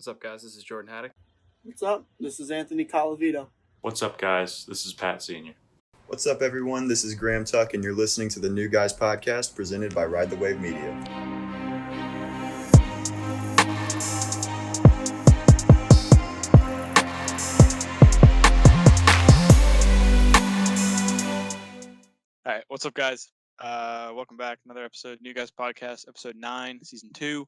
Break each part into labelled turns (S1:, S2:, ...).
S1: What's up, guys? This is Jordan Haddock.
S2: What's up? This is Anthony Calavito.
S3: What's up, guys? This is Pat Sr.
S4: What's up, everyone? This is Graham Tuck, and you're listening to the New Guys Podcast presented by Ride the Wave Media.
S1: All right, what's up, guys? Welcome back. Another episode, New Guys Podcast, episode 9, season 2.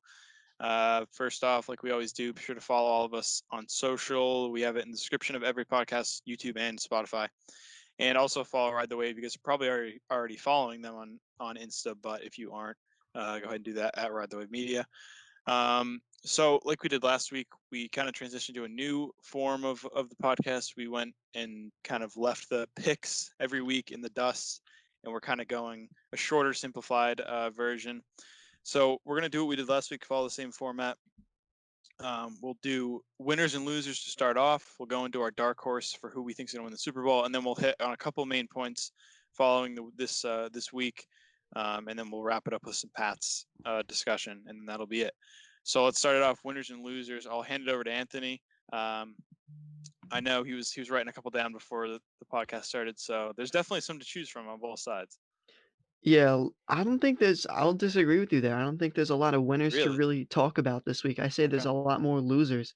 S1: First off, like we always do, be sure to follow all of us on social. We have it in the description of every podcast, YouTube and Spotify. And also follow Ride the Wave because you're probably already following them on Insta. But if you aren't, go ahead and do that at Ride the Wave Media. So like we did last week, we kind of transitioned to a new form of the podcast. We went and kind of left the picks every week in the dust, and we're kind of going a shorter, simplified version. So we're going to do what we did last week, follow the same format. We'll do winners and losers to start off. We'll go into our dark horse for who we think is going to win the Super Bowl, and then we'll hit on a couple main points following this week, and then we'll wrap it up with some Pat's discussion, and that'll be it. So let's start it off, winners and losers. I'll hand it over to Anthony. I know he was writing a couple down before the podcast started, so there's definitely some to choose from on both sides.
S2: Yeah, I'll disagree with you there. I don't think there's a lot of winners to really talk about this week. I say there's a lot more losers.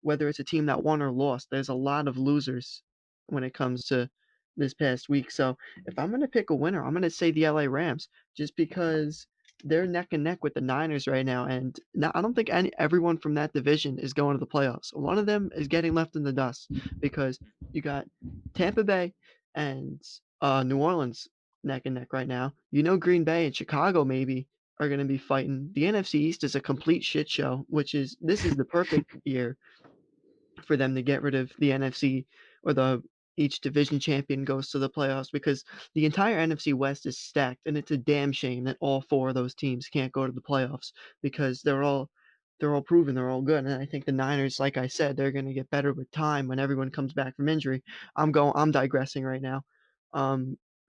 S2: Whether it's a team that won or lost, there's a lot of losers when it comes to this past week. So if I'm going to pick a winner, I'm going to say the LA Rams, just because they're neck and neck with the Niners right now. And I don't think everyone from that division is going to the playoffs. One of them is getting left in the dust because you got Tampa Bay and New Orleans neck and neck right now. You know, Green Bay and Chicago maybe are going to be fighting. The NFC East is a complete shit show, this is the perfect year for them to get rid of the NFC, or each division champion goes to the playoffs, because the entire NFC West is stacked, and it's a damn shame that all 4 of those teams can't go to the playoffs, because they're all proven, they're all good. And I think the Niners, like I said, they're going to get better with time when everyone comes back from injury. I'm digressing right now.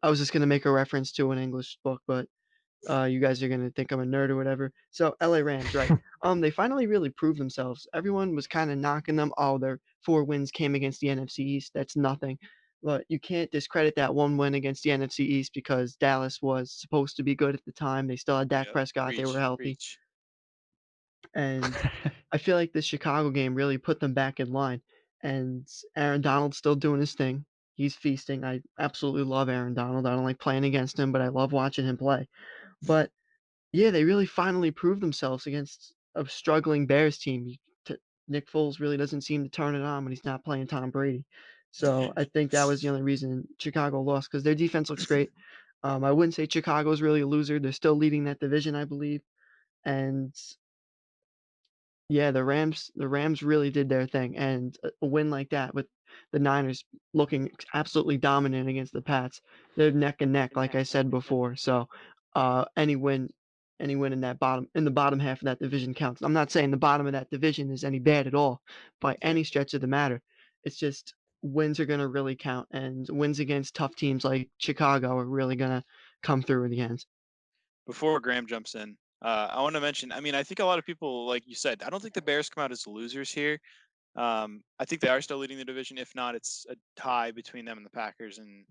S2: I was just going to make a reference to an English book, but you guys are gonna think I'm a nerd or whatever. So LA Rams, right? They finally really proved themselves. Everyone was kind of knocking them. Oh, their 4 wins came against the NFC East. That's nothing. But you can't discredit that 1 win against the NFC East, because Dallas was supposed to be good at the time. They still had Dak Prescott. They were healthy. And I feel like the Chicago game really put them back in line. And Aaron Donald's still doing his thing. He's feasting. I absolutely love Aaron Donald. I don't like playing against him, but I love watching him play. But yeah, they really finally proved themselves against a struggling Bears team. Nick Foles really doesn't seem to turn it on when he's not playing Tom Brady. So I think that was the only reason Chicago lost, because their defense looks great. I wouldn't say Chicago's really a loser. They're still leading that division, I believe. And yeah, the Rams really did their thing, and a win like that with the Niners looking absolutely dominant against the Pats, they're neck and neck, like I said before. So, any win in the bottom half of that division counts. I'm not saying the bottom of that division is any bad at all by any stretch of the matter. It's just wins are gonna really count, and wins against tough teams like Chicago are really gonna come through in the end.
S1: Before Graham jumps in, I want to mention, I mean, I think a lot of people, like you said, I don't think the Bears come out as losers here. I think they are still leading the division. If not, it's a tie between them and the Packers, and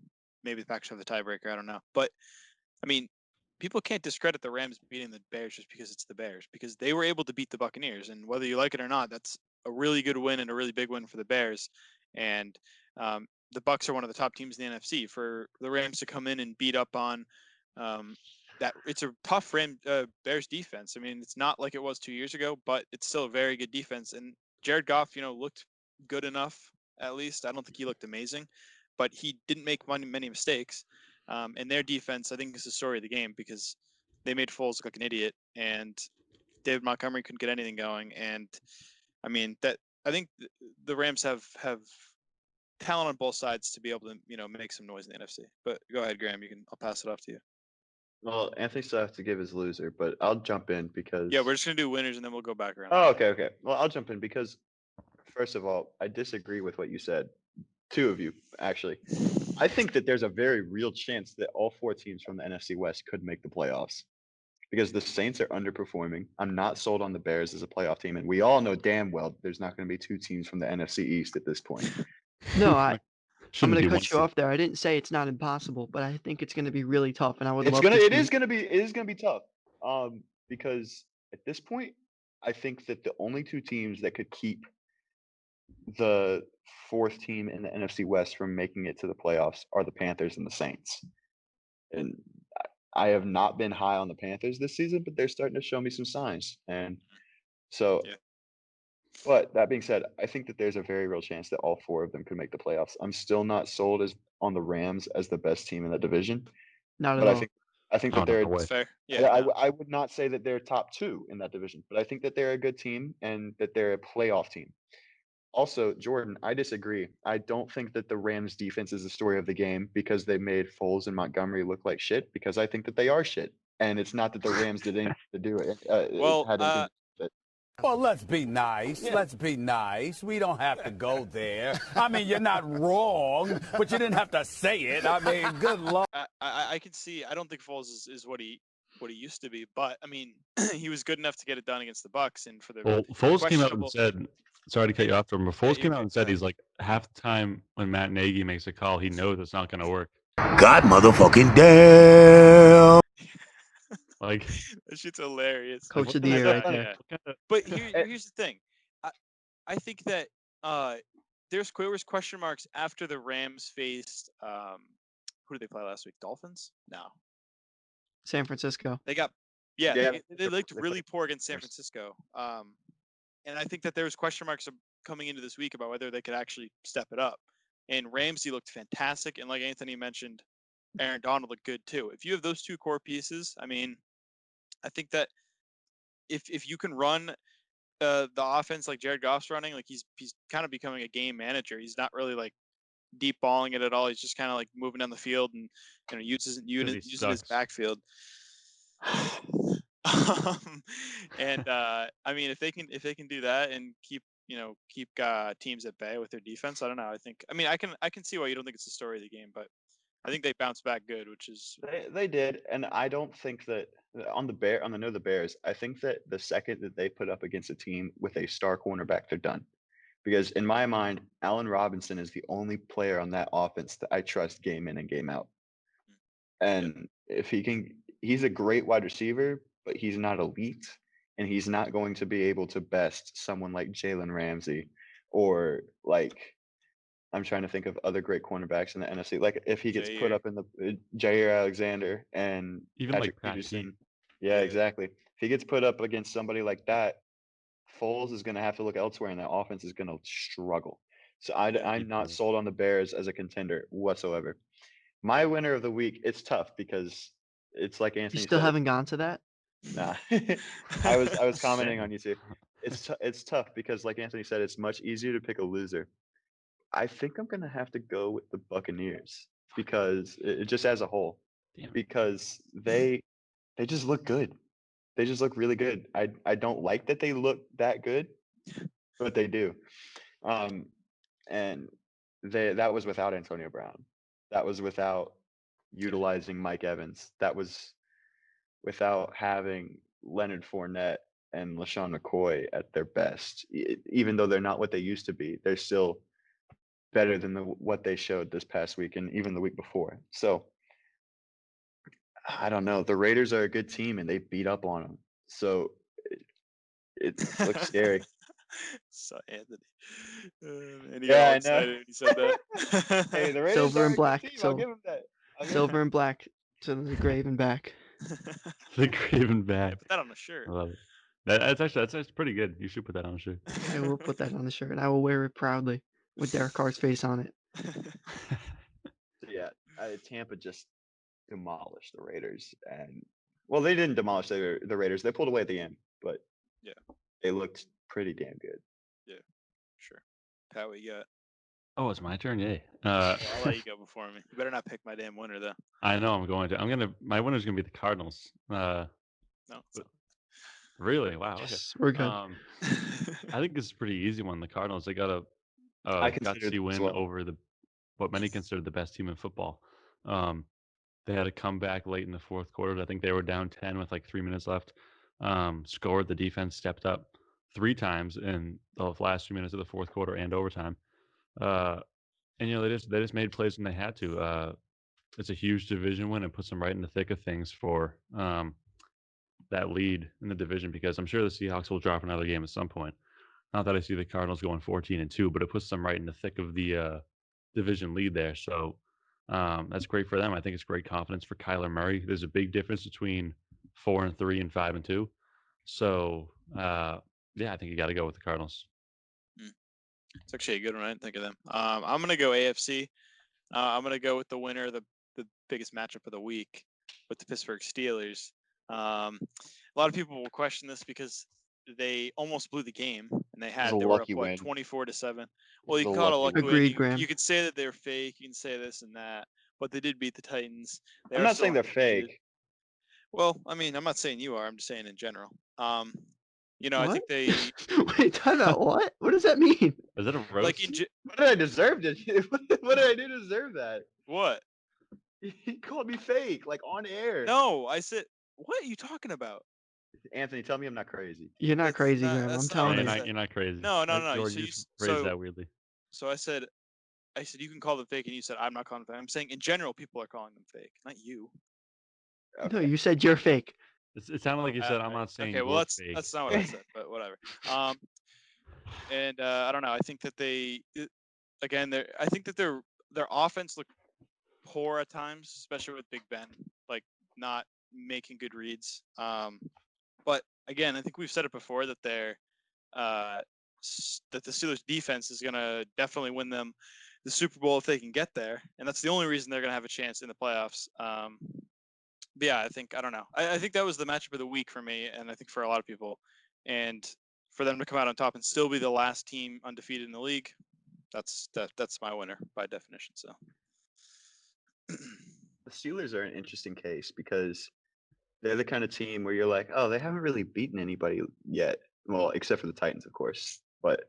S1: maybe the Packers have the tiebreaker. I don't know. But, I mean, people can't discredit the Rams beating the Bears just because it's the Bears, because they were able to beat the Buccaneers. And whether you like it or not, that's a really good win and a really big win for the Bears. And the Bucs are one of the top teams in the NFC. For the Rams to come in and beat up on that, it's a tough Bears defense. I mean, it's not like it was 2 years ago, but it's still a very good defense. And Jared Goff, looked good enough, at least. I don't think he looked amazing, but he didn't make many mistakes. And their defense, I think, is the story of the game, because they made Foles look like an idiot, and David Montgomery couldn't get anything going. And I mean, I think the Rams have talent on both sides to be able to make some noise in the NFC. But go ahead, Graham. I'll pass it off to you.
S4: Well, Anthony still has to give his loser, but I'll jump in because...
S1: Yeah, we're just going to do winners, and then we'll go back around.
S4: Oh, okay. Well, I'll jump in because, first of all, I disagree with what you said. 2 of you, actually. I think that there's a very real chance that all 4 teams from the NFC West could make the playoffs. because the Saints are underperforming. I'm not sold on the Bears as a playoff team, and we all know damn well there's not going to be two teams from the NFC East at this point.
S2: No, I'm
S3: Shouldn't
S2: gonna
S3: be one
S2: cut you
S3: seed.
S2: off there. I didn't say it's not impossible, but I think it's gonna be really tough, and I would
S4: It's
S2: love
S4: gonna
S2: to
S4: it
S2: see
S4: is gonna be it is gonna be tough. Because at this point, I think that the only two teams that could keep the fourth team in the NFC West from making it to the playoffs are the Panthers and the Saints. And I have not been high on the Panthers this season, but they're starting to show me some signs. And so,
S1: Yeah.
S4: but that being said, I think that there's a very real chance that all four of them could make the playoffs. I'm still not sold as on the Rams as the best team in that division,
S2: not at
S4: but
S2: all.
S4: I think
S3: Oh,
S4: that
S3: no,
S4: they're
S3: no way.
S1: That's fair.
S4: I,
S1: Yeah.
S4: I would not say that they're top two in that division, but I think that they're a good team and that they're a playoff team. Also, Jordan, I disagree. I don't think that the Rams defense is the story of the game because they made Foles and Montgomery look like shit, because I think that they are shit. And it's not that the Rams did anything to do it. It
S1: Well,
S4: had anything to do with it.
S5: Well, let's be nice.
S4: Yeah.
S5: Let's be nice. We don't have to go there. I mean, you're not wrong, but you didn't have to say it. I mean, good luck.
S1: I can see. I don't think Foles is what he used to be, but I mean, he was good enough to get it done against the Bucks, and for the
S3: Well, Foles came out and
S1: questionable.
S3: said, sorry to cut you off, but Foles
S1: you're
S3: came out
S1: good.
S3: and said he's like, half the time when Matt Nagy makes a call, he knows it's not going to work.
S6: God motherfucking damn.
S1: Like, that shit's hilarious.
S2: Coach
S3: what
S2: of the
S3: kind
S2: year
S3: of-
S2: right there.
S1: But here's the thing. I think that there was question marks after the Rams faced who did they play last week? Dolphins? No.
S2: San Francisco.
S1: They got they looked really poor against San Francisco. And I think that there was question marks coming into this week about whether they could actually step it up. And Ramsey looked fantastic, and like Anthony mentioned, Aaron Donald looked good too. If you have those two core pieces, I mean, I think that if you can run the offense like Jared Goff's running, like he's kind of becoming a game manager. He's not really like deep balling it at all. He's just kind of like moving down the field and using his backfield. And I mean, if they can do that and keep teams at bay with their defense, I don't know. I can see why you don't think it's the story of the game, but I think they bounced back good, which is
S4: They did, and I don't think that on the Bears, I think that the second that they put up against a team with a star cornerback, they're done. Because in my mind, Allen Robinson is the only player on that offense that I trust game in and game out. And if he's a great wide receiver, but he's not elite, and he's not going to be able to best someone like Jalen Ramsey or like. I'm trying to think of other great cornerbacks in the NFC. Like if he gets put up in the Jair Alexander and
S3: even
S4: Patrick
S3: like Pat
S4: Peterson.
S3: Heat.
S4: Yeah, exactly. If he gets put up against somebody like that, Foles is going to have to look elsewhere, and that offense is going to struggle. So I'm not sold on the Bears as a contender whatsoever. My winner of the week, it's tough because it's like Anthony
S2: You still
S4: said.
S2: haven't gone to that?
S4: Nah, I was commenting on you too. It's tough because like Anthony said, it's much easier to pick a loser. I think I'm gonna have to go with the Buccaneers because just as a whole, because they just look good. They just look really good. I don't like that they look that good, but they do. And that was without Antonio Brown. That was without utilizing Mike Evans. That was without having Leonard Fournette and LaShawn McCoy at their best. Even though they're not what they used to be, they're still better than what they showed this past week and even the week before. So I don't know. The Raiders are a good team and they beat up on them. So it looks scary.
S1: So Anthony, and he got
S4: Yeah,
S1: all
S4: I know.
S1: excited when he said that.
S4: Hey, the Raiders
S2: Silver
S4: are
S2: and
S4: a good
S2: black.
S4: team. I'll give them that.
S2: Silver and black to the grave and back.
S3: The Craven
S1: Yeah,
S3: back.
S1: put that on a shirt.
S3: I love it. That's actually pretty good. You should put that on a shirt.
S2: I will put that on the shirt, and I will wear it proudly with Derek Carr's face on it.
S4: Yeah, Tampa just demolished the Raiders, and well, they didn't demolish the Raiders. They pulled away at the end, but
S1: yeah,
S4: they looked pretty damn good.
S1: Yeah, sure. Pat, what you got?
S3: Oh, it's my turn. Yay!
S1: Well, I'll let you go before me. You better not pick my damn winner, though.
S3: I know I'm going to. My winner's gonna be the Cardinals.
S1: No. It's
S3: Really? Wow.
S2: Yes, we're good.
S3: I think this is a pretty easy one. The Cardinals. They got
S4: I
S3: a
S4: consider
S3: gutsy
S4: them as
S3: win
S4: well.
S3: over what many consider the best team in football. they had a comeback late in the fourth quarter. I think they were down 10 with like 3 minutes left. Scored. The defense stepped up 3 times in the last 2 minutes of the fourth quarter and overtime. And they just made plays when they had to. It's a huge division win and puts them right in the thick of things for that lead in the division, because I'm sure the Seahawks will drop another game at some point. Not that I see the Cardinals going 14-2, but it puts them right in the thick of the division lead there. So that's great for them. I think it's great confidence for Kyler Murray. There's a big difference between 4-3 and 5-2. So yeah, I think you got to go with the Cardinals.
S1: It's actually a good one. I didn't think of them. I'm gonna go AFC. I'm gonna go with the winner, the biggest matchup of the week, with the Pittsburgh Steelers. A lot of people will question this because they almost blew the game, and they were up 24-7. Well, you can call it a lucky win.
S2: Agreed, Graham.
S1: You could say that they're fake. You can say this and that, but they did beat the Titans.
S4: I'm not saying they're fake.
S1: Well, I mean, I'm not saying you are. I'm just saying in general.
S2: What?
S1: I think they.
S2: Wait, time out. What? What does that mean?
S3: Is it a roast?
S1: Like
S4: what did I deserve? What did I do to deserve that?
S1: What?
S4: He called me fake, like on air.
S1: No, I said. What are you talking about?
S4: Anthony, tell me I'm not crazy.
S2: You're not crazy, Graham. I'm telling you.
S3: You're not crazy.
S1: No.
S3: George,
S1: So
S3: you phrased that weirdly.
S1: So I said you can call them fake, and you said I'm not calling them fake. I'm saying in general people are calling them fake, not you.
S4: Okay.
S2: No, you said you're fake.
S3: It sounded like you said I'm not saying.
S1: Okay, well
S3: fake.
S1: that's not what I said, but whatever. And I don't know. I think that I think that their offense looked poor at times, especially with Big Ben, like not making good reads. But again, I think we've said it before that that the Steelers defense is gonna definitely win them the Super Bowl if they can get there, and that's the only reason they're gonna have a chance in the playoffs. But yeah, I don't know. I think that was the matchup of the week for me, and I think for a lot of people. And for them to come out on top and still be the last team undefeated in the league, that's my winner by definition. So
S4: the Steelers are an interesting case because they're the kind of team where you're like, oh, they haven't really beaten anybody yet. Well, except for the Titans, of course. But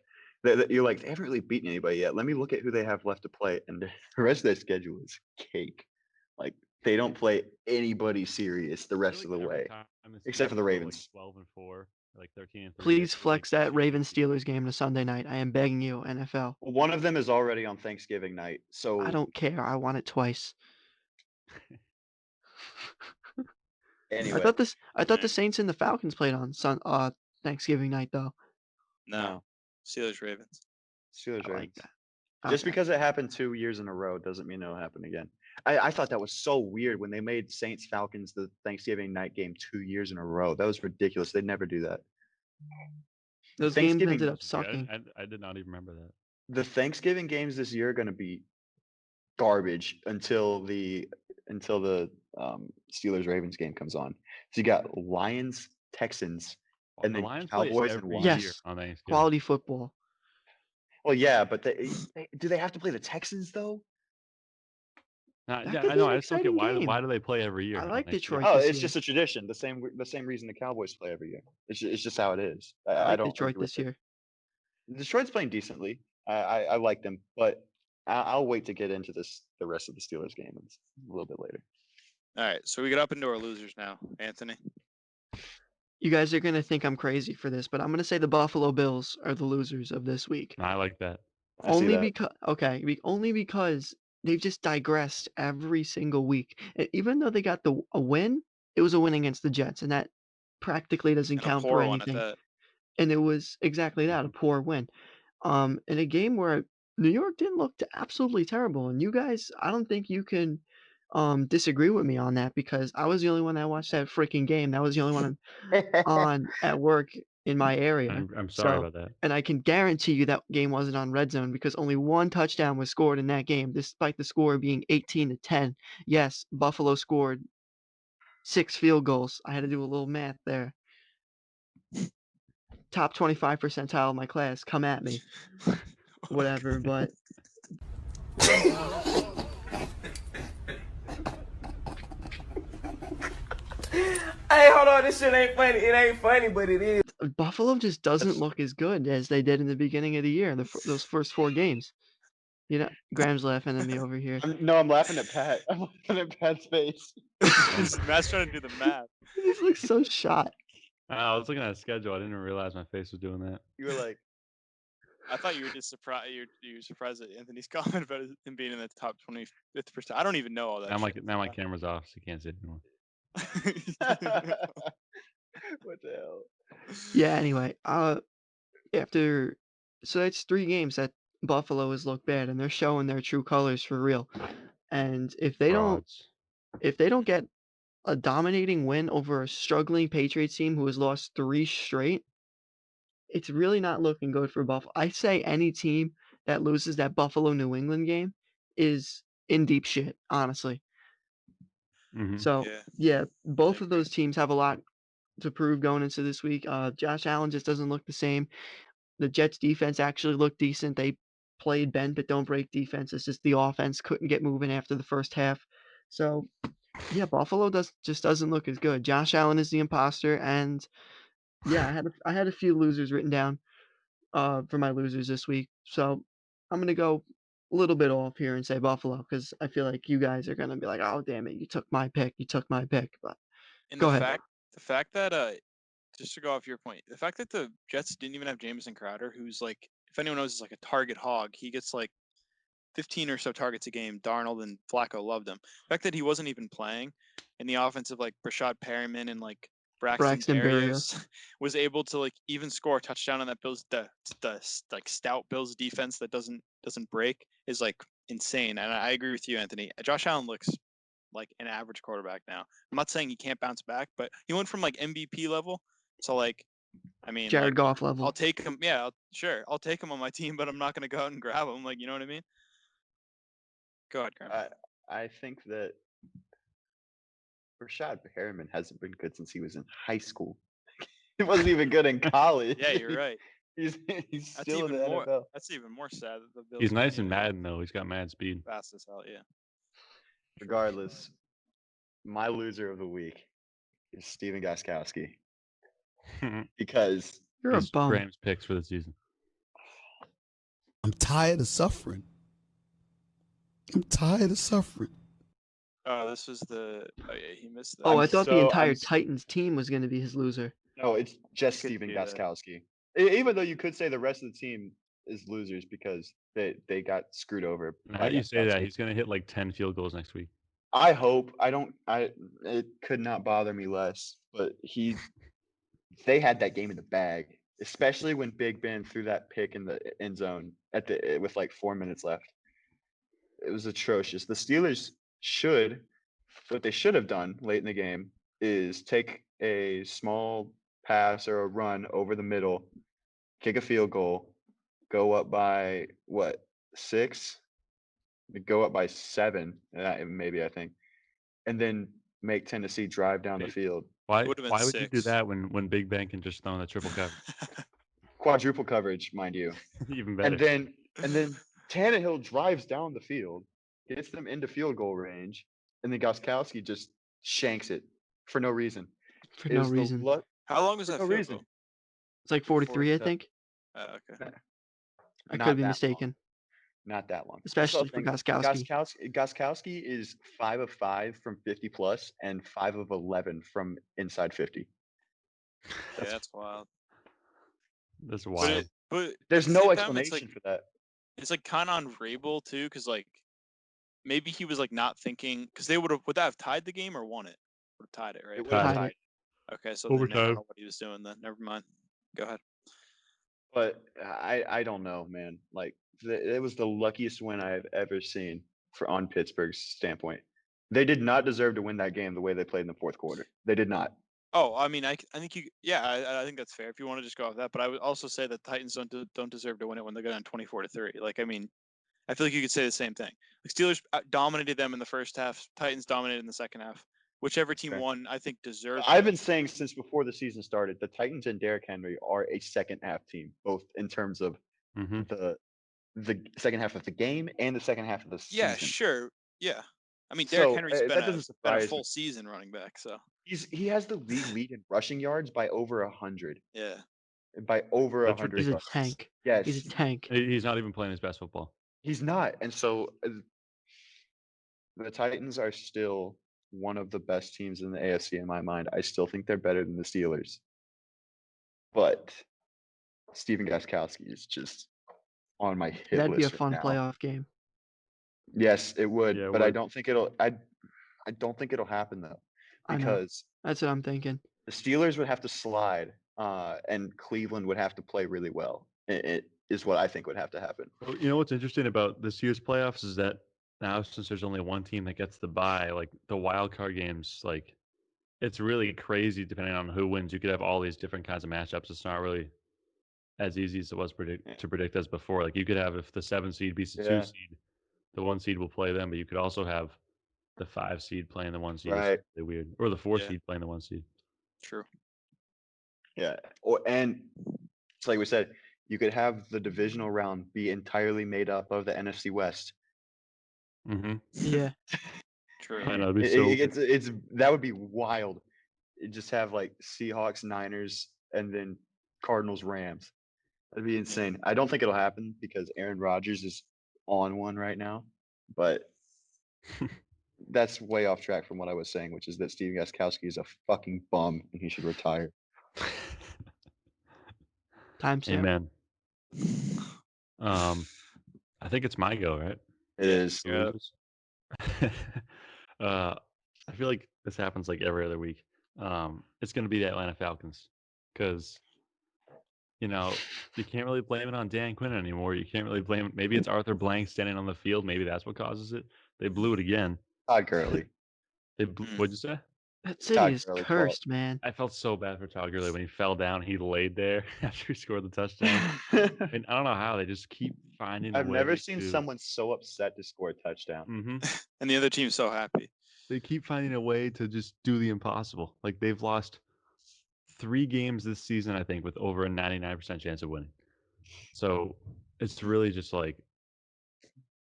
S4: you're like, they haven't really beaten anybody yet. Let me look at who they have left to play, and the rest of their schedule is cake. Like, they don't play anybody serious the rest of the way, except for the Ravens.
S3: Like 12-4, like 13-3.
S2: Please flex that Ravens Steelers game to Sunday night. I am begging you, NFL.
S4: One of them is already on Thanksgiving night, so
S2: I don't care. I want it twice.
S4: Anyway,
S2: I thought the Saints and the Falcons played on Thanksgiving night though.
S1: No, Steelers Ravens.
S4: Steelers
S2: I like
S4: Ravens.
S2: that.
S4: Just
S2: Okay.
S4: because it happened 2 years in a row doesn't mean it'll happen again. I thought that was so weird when they made Saints Falcons the Thanksgiving night game 2 years in a row. That was ridiculous. They'd never do that.
S2: Those games
S4: Thanksgiving-
S2: ended up sucking.
S3: I did not even remember that.
S4: The Thanksgiving games this year are going to be garbage until the Steelers Ravens game comes on. So you got Lions, Texans, and
S3: the
S4: then
S3: Lions play
S4: Cowboys and
S3: every
S4: Washington.
S3: year
S2: Yes.
S3: on Thanksgiving.
S2: Quality football.
S4: Well, yeah, but do they have to play the Texans though?
S3: Yeah,
S2: That
S3: I
S2: could be
S3: know.
S2: an
S3: I just don't get
S2: exciting
S3: why
S2: game.
S3: do they play every year?
S2: I
S3: on
S2: like
S3: Thanksgiving?
S2: Detroit.
S4: Oh,
S2: this
S4: it's
S2: year.
S4: just a tradition. The same reason the Cowboys play every year. It's just how it is.
S2: I
S4: I
S2: like
S4: don't
S2: Detroit
S4: agree with
S2: this
S4: it.
S2: year.
S4: Detroit's playing decently. I like them, but I'll wait to get into the rest of the Steelers game a little bit later.
S1: All right, so we get up into our losers now, Anthony.
S2: You guys are gonna think I'm crazy for this, but I'm gonna say the Buffalo Bills are the losers of this week.
S3: I like that.
S4: I see that.
S2: Only because they've just digressed every single week. And even though they got a win, it was a win against the Jets, and that practically doesn't
S1: And a
S2: count
S1: poor
S2: for
S1: one at
S2: anything.
S1: that.
S2: And it was exactly that, a poor win. In a game where New York didn't look absolutely terrible, and you guys, I don't think you can disagree with me on that because I was the only one that watched that freaking game. That was the only one on at work in my area.
S3: I'm sorry
S2: So,
S3: about that.
S2: and I can guarantee you that game wasn't on Red Zone because only one touchdown was scored in that game, despite the score being 18-10. Yes, Buffalo scored 6 field goals. I had to do a little math there. Top 25 percentile of my class. Come at me. Whatever, but
S7: Hey, hold on, this shit ain't funny. It ain't funny, but it is.
S2: Buffalo just doesn't look as good as they did in the beginning of the year in those first 4 games. You know, Graham's laughing at me over here.
S4: I'm laughing at Pat. I'm laughing at Pat's face.
S1: Matt's trying to do the math.
S2: He looks so shot.
S3: I was looking at a schedule. I didn't even realize my face was doing that.
S4: You were like,
S1: I thought you were just surprised. You were surprised at Anthony's comment about him being in the top 25th%. I don't even know all that.
S3: Now my camera's off, so you can't see it anymore.
S4: what the hell?
S2: Yeah. Anyway, after so that's 3 games that Buffalo has looked bad, and they're showing their true colors for real. And if they don't get a dominating win over a struggling Patriots team who has lost 3 straight, it's really not looking good for Buffalo. I say any team that loses that Buffalo-New England game is in deep shit, honestly. So, yeah, both of those teams have a lot to prove going into this week. Josh Allen just doesn't look the same. The Jets defense actually looked decent. They played bend but don't break defense. It's just the offense couldn't get moving after the first half. So, yeah, Buffalo just doesn't look as good. Josh Allen is the imposter, and yeah, I had a few losers written down for my losers this week. So I'm gonna go a little bit off here and say Buffalo because I feel like you guys are gonna be like, oh damn it, you took my pick. But
S1: And
S2: go ahead.
S1: The fact that just to go off your point, the fact that the Jets didn't even have Jamison Crowder, who's like, if anyone knows, is like a target hog. He gets like 15 or so targets a game. Darnold and Flacco loved him. The fact that he wasn't even playing, and the offensive like Brashad Perryman and like Braxton Berrios was able to like even score a touchdown on that Bills the like stout Bills defense that doesn't break is like insane. And I agree with you, Anthony. Josh Allen looks like an average quarterback now. I'm not saying he can't bounce back, but he went from like MVP level to like, I mean,
S2: Jared
S1: like,
S2: Goff level.
S1: I'll take him. Yeah, sure, I'll take him on my team, but I'm not going to go out and grab him. Like, you know what I mean? Go ahead, Graham.
S4: I think that Rashad Perriman hasn't been good since he was in high school. He wasn't even good in college.
S1: Yeah, you're right.
S4: He's still in the NFL.
S1: That's even more sad. That the Bills
S3: He's nice in Madden though. He's got mad speed.
S1: Fast as hell, yeah.
S4: Regardless, my loser of the week is Steven Gostkowski because
S2: you're a bum.
S3: Graham's picks for the season.
S5: I'm tired of suffering.
S1: Oh, this was the. Oh yeah, he missed that.
S2: I thought the entire Titans team was going to be his loser.
S4: No, it's just Steven Gostkowski. Even though you could say the rest of the team is losers because they got screwed over.
S3: How do you say that? He's going to hit like 10 field goals next week.
S4: I hope. It could not bother me less. But they had that game in the bag, especially when Big Ben threw that pick in the end zone with like 4 minutes left. It was atrocious. The Steelers what they should have done late in the game is take a small pass or a run over the middle, kick a field goal, go up by 6? Go up by 7, maybe, I think, and then make Tennessee drive down the field.
S3: Why would you do that when Big Ben can just throw in the triple coverage?
S4: Quadruple coverage, mind you.
S3: Even better.
S4: And then Tannehill drives down the field, gets them into field goal range, and then Gostkowski just shanks it for no reason.
S2: How
S1: long was that field goal?
S2: It's like 43, I think.
S1: Okay.
S2: I could be mistaken.
S4: Not that long.
S2: Especially for Gostkowski.
S4: Gostkowski is 5 of 5 from 50 plus and 5 of 11 from inside 50.
S1: That's wild.
S3: That's wild.
S1: But
S4: there's no explanation for that.
S1: It's like kind of on Vrabel too, because like maybe he was like not thinking because they would that have tied the game or won it? Would have tied it, right?
S4: It would have tied.
S1: Okay, so they never know what he was doing then. Never mind. Go ahead.
S4: But I don't know, man. Like it was the luckiest win I have ever seen on Pittsburgh's standpoint. They did not deserve to win that game the way they played in the fourth quarter. They did not.
S1: Oh, I mean, I think I think that's fair if you want to just go off that. But I would also say that the Titans don't deserve to win it when they go down 24-3. Like, I mean, I feel like you could say the same thing. Like Steelers dominated them in the first half. Titans dominated in the second half. Whichever team won, I think deserves.
S4: I've been saying since before the season started, the Titans and Derrick Henry are a second half team, both in terms of the second half of the game and the second half of the season.
S1: Yeah, sure. Yeah. I mean, Derrick Henry's been a full season running back, so
S4: he has the lead in rushing yards by over 100.
S1: Yeah,
S4: by over 100.
S2: He's a tank.
S4: Yes,
S2: he's a tank.
S3: He's not even playing his best football.
S4: He's not. And so the Titans are still one of the best teams in the AFC in my mind. I still think they're better than the Steelers. But Steven Gostkowski is just on my hit
S2: That'd be a
S4: list right
S2: fun
S4: now.
S2: playoff game.
S4: Yes, it would,
S3: Yeah, it
S4: but I
S3: would.
S4: don't think I don't think it'll happen though,
S2: I know.
S4: because
S2: That's what I'm thinking.
S4: the Steelers would have to slide, and Cleveland would have to play really well. It is what I think would have to happen.
S3: Well, you know what's interesting about this year's playoffs is that now, since there's only one team that gets the bye, like the wild card games, like it's really crazy depending on who wins. You could have all these different kinds of matchups. It's not really as easy as it was to predict as before. Like you could have, if the 7 seed beats the 2
S4: Yeah.
S3: seed, the 1 seed will play them, but you could also have the 5 seed playing the 1 seed.
S4: Right.
S3: It's really weird, or the 4
S1: Yeah.
S3: seed playing the 1 seed.
S1: True.
S4: Yeah. And it's like we said, you could have the divisional round be entirely made up of the NFC West.
S3: Mm-hmm.
S2: Yeah.
S1: True.
S3: I know. It'd be so.
S4: It's that would be wild. You just have like Seahawks, Niners, and then Cardinals, Rams. That'd be insane. I don't think it'll happen because Aaron Rodgers is on one right now, but that's way off track from what I was saying, which is that Steve Gostkowski is a fucking bum and he should retire.
S2: Timestamp.
S3: Amen. I think it's my go, right?
S4: It is.
S1: Yeah.
S3: I feel like this happens like every other week. It's going to be the Atlanta Falcons because, you know, you can't really blame it on Dan Quinn anymore. You can't really blame it. Maybe it's Arthur Blank standing on the field. Maybe that's what causes it. They blew it again.
S4: Todd Gurley.
S3: What'd you say?
S2: That city is cursed, man.
S3: I felt so bad for Todd Gurley when he fell down. He laid there after he scored the touchdown. And I don't know how they just keep finding.
S4: I've never seen someone so upset to score a touchdown.
S3: Mm-hmm.
S1: And the other team's so happy.
S3: They keep finding a way to just do the impossible. Like they've lost 3 games this season, I think, with over a 99% chance of winning. So it's really just like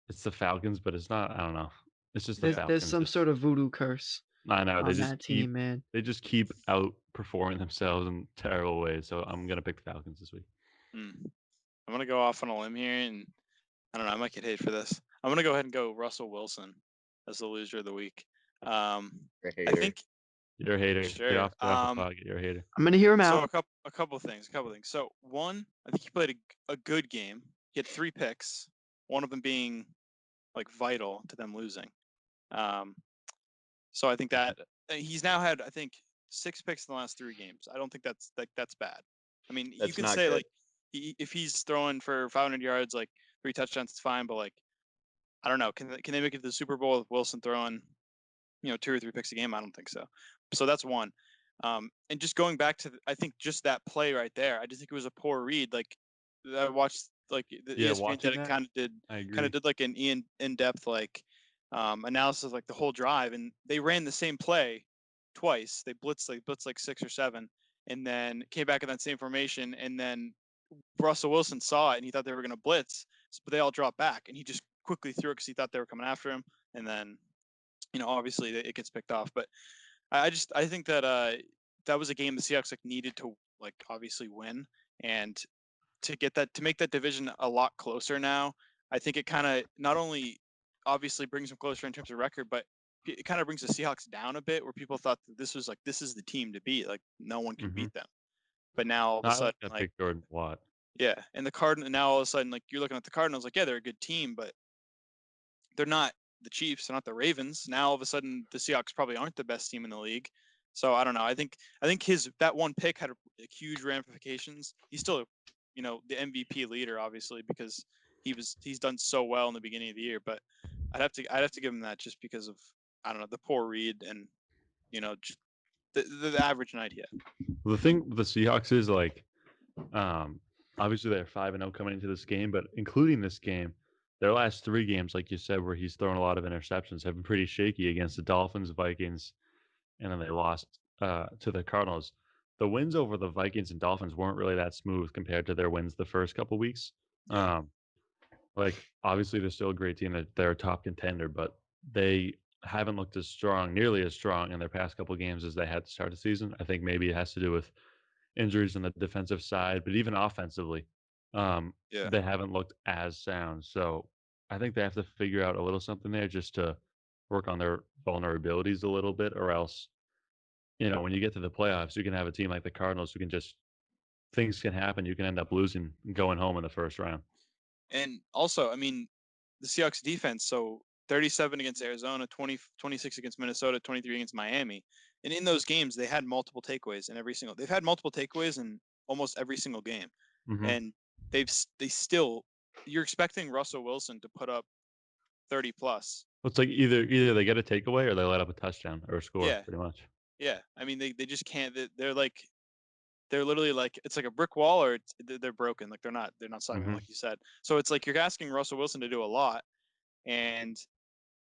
S3: it's the Falcons, but it's not. I don't know. It's just the Falcons.
S2: There's some sort of voodoo curse.
S3: I know
S2: on that team, man.
S3: They just keep outperforming themselves in terrible ways. So I'm gonna pick the Falcons this week.
S1: I'm gonna go off on a limb here, and I don't know. I might get hate for this. I'm gonna go ahead and go Russell Wilson as the loser of the week. I think
S3: you're a hater.
S1: Sure.
S3: Get off the pocket. You're a hater.
S2: I'm gonna hear him out.
S1: So a couple of things. So one, I think he played a good game. He had 3 picks, one of them being like vital to them losing. So I think that he's now had, I think, 6 picks in the last 3 games. I don't think that's bad. I mean, you can say good. Like if he's throwing for 500 yards, like 3 touchdowns, it's fine. But like, I don't know. Can they make it to the Super Bowl with Wilson throwing, 2 or 3 picks a game? I don't think so. So that's one. And just going back to, I think just that play right there, I just think it was a poor read. Like I watched, like the ESPN did kind of did like an in-depth like analysis of like the whole drive, and they ran the same play twice. They blitzed like 6 or 7, and then came back in that same formation, and then Russell Wilson saw it and he thought they were going to blitz, but they all dropped back, and he just quickly threw it because he thought they were coming after him, and then obviously it gets picked off. But I think that that was a game the Seahawks like needed to like obviously win, and to make that division a lot closer now. I think it kind of not only obviously brings them closer in terms of record, but it kind of brings the Seahawks down a bit, where people thought that this is the team to beat. Like no one can beat them. But now all of a sudden, like
S3: Jordan Watt.
S1: Yeah, and the Cardinals now all of a sudden, like you're looking at the Cardinals, like yeah, they're a good team, but they're not the Chiefs, they're not the Ravens. Now all of a sudden, the Seahawks probably aren't the best team in the league. So I don't know. I think that one pick had huge ramifications. He's still, the MVP leader, obviously, because he's done so well in the beginning of the year. But I'd have to give him that just because of, I don't know, the poor read and just the average night he had.
S3: Well, the thing with the Seahawks is like, obviously they're 5-0 coming into this game, but including this game, their last 3 games, like you said, where he's thrown a lot of interceptions, have been pretty shaky against the Dolphins, Vikings, and then they lost to the Cardinals. The wins over the Vikings and Dolphins weren't really that smooth compared to their wins the first couple weeks.
S1: Yeah.
S3: Like obviously they're still a great team. They're a top contender, but they haven't looked nearly as strong in their past couple games as they had to start the season. I think maybe it has to do with injuries on the defensive side, but even offensively, they haven't looked as sound. So I think they have to figure out a little something there just to work on their vulnerabilities a little bit, or else, when you get to the playoffs, you can have a team like the Cardinals who can just things can happen. You can end up losing, going home in the first round.
S1: And also, I mean, the Seahawks defense, so 37 against Arizona, 26 against Minnesota, 23 against Miami. And in those games, they had multiple takeaways they've had multiple takeaways in almost every single game.
S3: Mm-hmm.
S1: And you're expecting Russell Wilson to put up 30 plus.
S3: Well, it's like either they get a takeaway or they let up a touchdown or a score, pretty much.
S1: Yeah. I mean, they just can't, they're literally like, it's like a brick wall or they're broken. Like they're not solving
S3: Mm-hmm.
S1: like you said. So it's like you're asking Russell Wilson to do a lot. And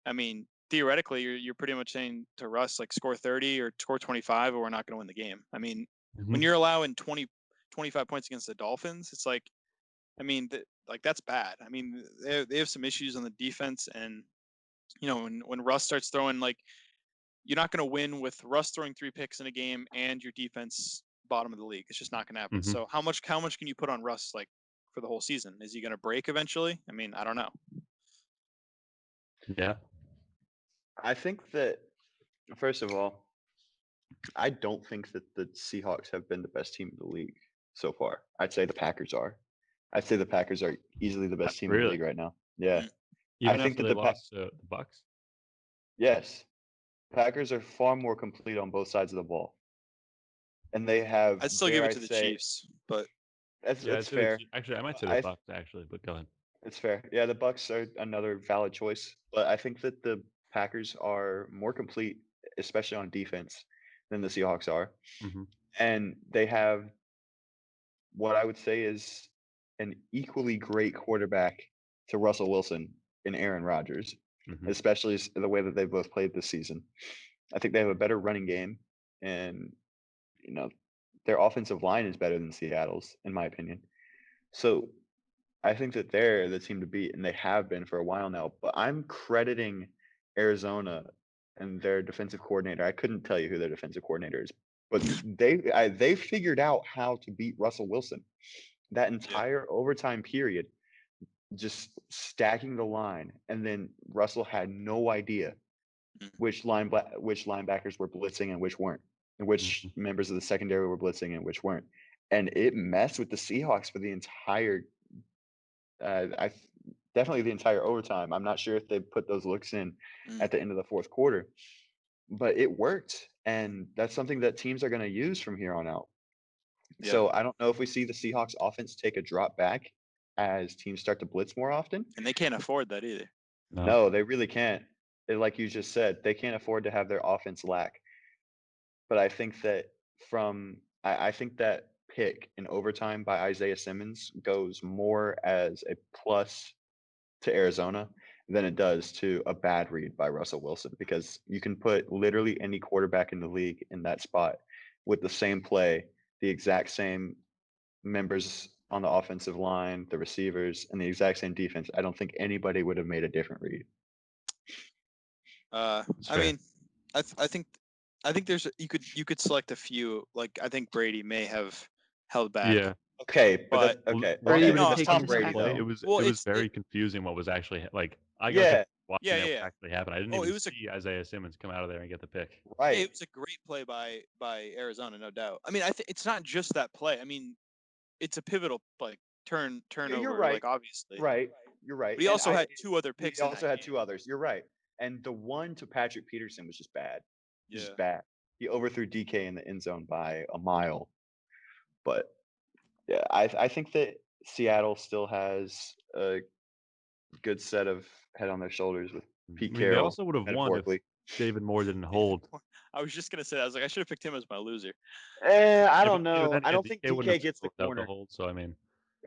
S1: I mean, theoretically, you're pretty much saying to Russ, like, score 30 or score 25 or we're not going to win the game. I mean, when you're allowing 25 points against the Dolphins, it's like, I mean, that's bad. I mean, they have some issues on the defense. And, when Russ starts throwing, like, you're not going to win with Russ throwing 3 picks in a game and your defense bottom of the league. It's just not going to happen.
S3: Mm-hmm.
S1: So how much can you put on Russ, like, for the whole season? Is he going to break eventually? I mean, I don't know.
S3: Yeah.
S4: I think that, first of all, I don't think that the Seahawks have been the best team in the league so far. I'd say the Packers are. I'd say the Packers are easily the best team in the league right now. Yeah.
S3: Even
S4: I think
S3: after
S4: that
S3: they
S4: the
S3: lost to the Bucks?
S4: Yes. Packers are far more complete on both sides of the ball. And they have,
S1: I'd still give it to the Chiefs, but
S4: that's fair.
S3: Actually, I might say the Bucks, actually, but go ahead.
S4: It's fair. Yeah, the Bucks are another valid choice, but I think that the Packers are more complete, especially on defense, than the Seahawks are.
S3: Mm-hmm.
S4: And they have what I would say is an equally great quarterback to Russell Wilson in Aaron Rodgers,
S3: Mm-hmm.
S4: especially the way that they both played this season. I think they have a better running game, and their offensive line is better than Seattle's, in my opinion. So I think that they're the team to beat, and they have been for a while now. But I'm crediting Arizona and their defensive coordinator. I couldn't tell you who their defensive coordinator is, but they figured out how to beat Russell Wilson. That entire overtime period, just stacking the line, and then Russell had no idea which linebackers were blitzing and which weren't, and which members of the secondary were blitzing and which weren't, and it messed with the Seahawks for the entire. Definitely the entire overtime. I'm not sure if they put those looks in at the end of the fourth quarter, but it worked, and that's something that teams are going to use from here on out.
S1: Yeah.
S4: So I don't know if we see the Seahawks offense take a drop back as teams start to blitz more often.
S1: And they can't afford that either.
S4: No, they really can't. Like you just said, they can't afford to have their offense lack. But I think that I think that pick in overtime by Isaiah Simmons goes more as a plus to Arizona than it does to a bad read by Russell Wilson, because you can put literally any quarterback in the league in that spot with the same play, the exact same members on the offensive line, the receivers, and the exact same defense. I don't think anybody would have made a different read.
S1: I mean, I think there's you could select a few. Like, I think Brady may have held back.
S3: Yeah.
S4: Okay, but
S3: okay.
S2: Brady would have
S4: it's
S2: taken
S4: Tom
S2: his
S4: Brady
S2: tackle.
S4: though.
S3: It was
S1: Well,
S3: very confusing what was actually like. I
S4: Yeah.
S3: got watching
S1: Yeah.
S3: what actually happened. I didn't
S1: Oh, it
S3: even
S1: was
S3: see Isaiah Simmons come out of there and get the pick.
S4: Right.
S1: It was a great play by Arizona, no doubt. I mean, I think it's not just that play. I mean, it's a pivotal turnover.
S4: You're right.
S1: Like, obviously.
S4: Right. You're right.
S1: But he also had 2 other
S4: He
S1: picks.
S4: also had 2 others. You're right. And the one to Patrick Peterson was just bad. Just bad. He overthrew DK in the end zone by a mile. But yeah, I think that Seattle still has a good set of head on their shoulders with Pete Carroll.
S3: They also would have won if David Moore didn't hold.
S1: I was just gonna say, I was like, I should have picked him as my loser.
S4: I don't know. I don't think
S3: DK
S4: DK gets the
S3: without
S4: corner.
S3: Hold, so I mean,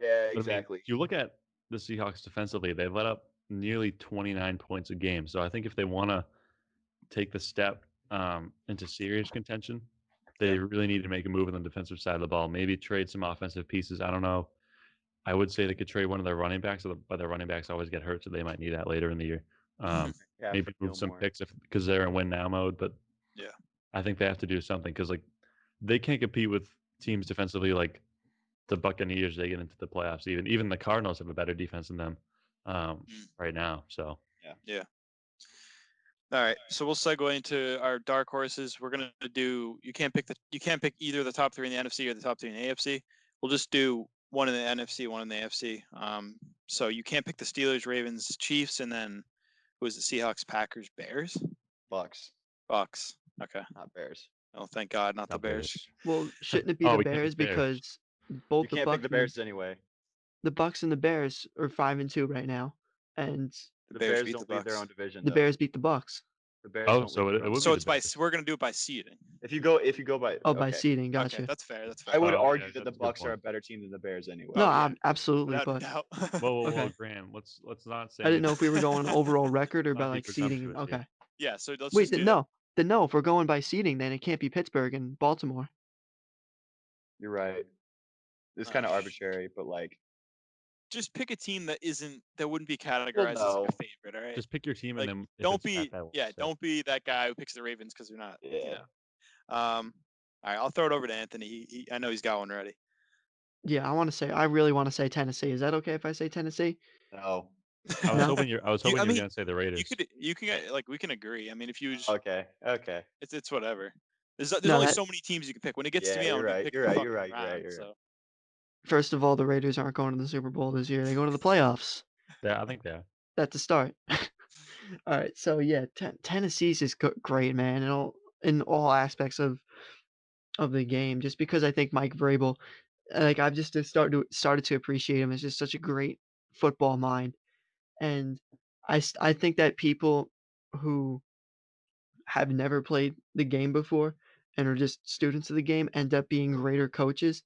S4: yeah, exactly.
S3: if you look at the Seahawks defensively, they've let up nearly 29 points a game. So I think if they want to take the step into serious contention, they really need to make a move on the defensive side of the ball. Maybe trade some offensive pieces. I don't know. I would say they could trade one of their running backs, but their running backs always get hurt, so they might need that later in the year. Maybe move some picks because they're in win now mode. But I think they have to do something because they can't compete with teams defensively like the Buccaneers. They get into the playoffs. Even the Cardinals have a better defense than them. right now. So
S1: Yeah. All right, so we'll segue into our dark horses. We're gonna do. You can't pick either the top three in the NFC or the top three in the AFC. We'll just do one in the NFC, one in the AFC. So you can't pick the Steelers, Ravens, Chiefs, and then who was the Seahawks, Packers, Bears,
S4: Bucks,
S1: Bucks. Okay.
S4: not Bears.
S1: Oh, thank God, not the
S3: not Bears.
S1: Bears.
S2: Well, shouldn't it be
S3: Oh,
S2: the
S3: we can't
S2: Bears
S3: pick Bears.
S2: because
S4: You
S2: both the
S4: can't pick
S2: Bucks
S4: the Bears anyway.
S2: the Bucks and the Bears are 5-2 right now, and
S1: The
S4: The
S1: Bears
S4: Bears
S1: beat the
S4: don't lead their
S1: Bucks.
S4: own division.
S2: the
S4: though.
S2: Bears beat the Bucks.
S4: The Bears
S3: Oh,
S4: don't
S3: so
S4: lead their
S3: it
S4: own
S3: would
S1: So
S3: be
S1: it's
S3: the
S1: by.
S3: Bears.
S1: We're gonna do it by seeding.
S4: If you go by
S2: By
S4: okay.
S2: seeding,
S1: Okay,
S2: gotcha.
S1: that's fair. That's fair.
S4: I would
S3: Oh,
S4: argue
S3: yeah,
S4: that the
S3: that's a good
S4: Bucks are a
S3: point.
S4: better team than the Bears anyway.
S2: No,
S1: Oh, yeah.
S2: absolutely,
S1: Without a
S2: but
S1: doubt.
S3: Whoa,
S2: okay.
S3: Graham. Let's not say.
S2: I didn't know if we were going overall record or
S3: Let's not
S2: by
S3: be
S2: like seeding.
S3: presumptuous
S2: Okay.
S3: here.
S1: Yeah. So let's
S2: Wait,
S1: just do
S2: no. Then no, if we're going by seeding, then it can't be Pittsburgh and Baltimore.
S4: You're right. It's
S1: Oh,
S4: kind of arbitrary, but like,
S1: just pick a team that wouldn't be categorized
S4: well,
S1: as
S4: no.
S1: like a favorite. All right.
S3: Just pick your team,
S1: Like,
S3: and then if
S1: don't
S3: it's
S1: be
S3: that will
S1: yeah,
S3: say.
S1: don't be that guy who picks the Ravens because they're not. You
S4: Yeah.
S1: know. All right, I'll throw it over to Anthony. I know he's got one ready.
S2: Yeah, I really want to say Tennessee. Is that okay if I say Tennessee?
S4: No.
S3: I was
S2: No?
S3: hoping you were gonna say the
S1: You
S3: Raiders.
S1: can like we can agree. I mean, if you just,
S4: Okay. Okay.
S1: it's whatever. There's
S2: No,
S1: only
S2: that
S1: so many teams you can pick. When it gets to
S4: Yeah,
S1: me, I'm
S4: you're
S1: gonna be
S4: right.
S1: picking
S4: You're right.
S1: the
S4: You're
S1: fucking
S4: right. You're right.
S1: Browns.
S4: You're right.
S1: So
S2: first of all, the Raiders aren't going to the Super Bowl this year. They go to the playoffs.
S3: Yeah, I think they are.
S2: At the start. All right, so yeah, Tennessee's just great, man, in all aspects of the game. Just because I think Mike Vrabel, like I've just started to appreciate him as just such a great football mind, and I think that people who have never played the game before and are just students of the game end up being greater coaches.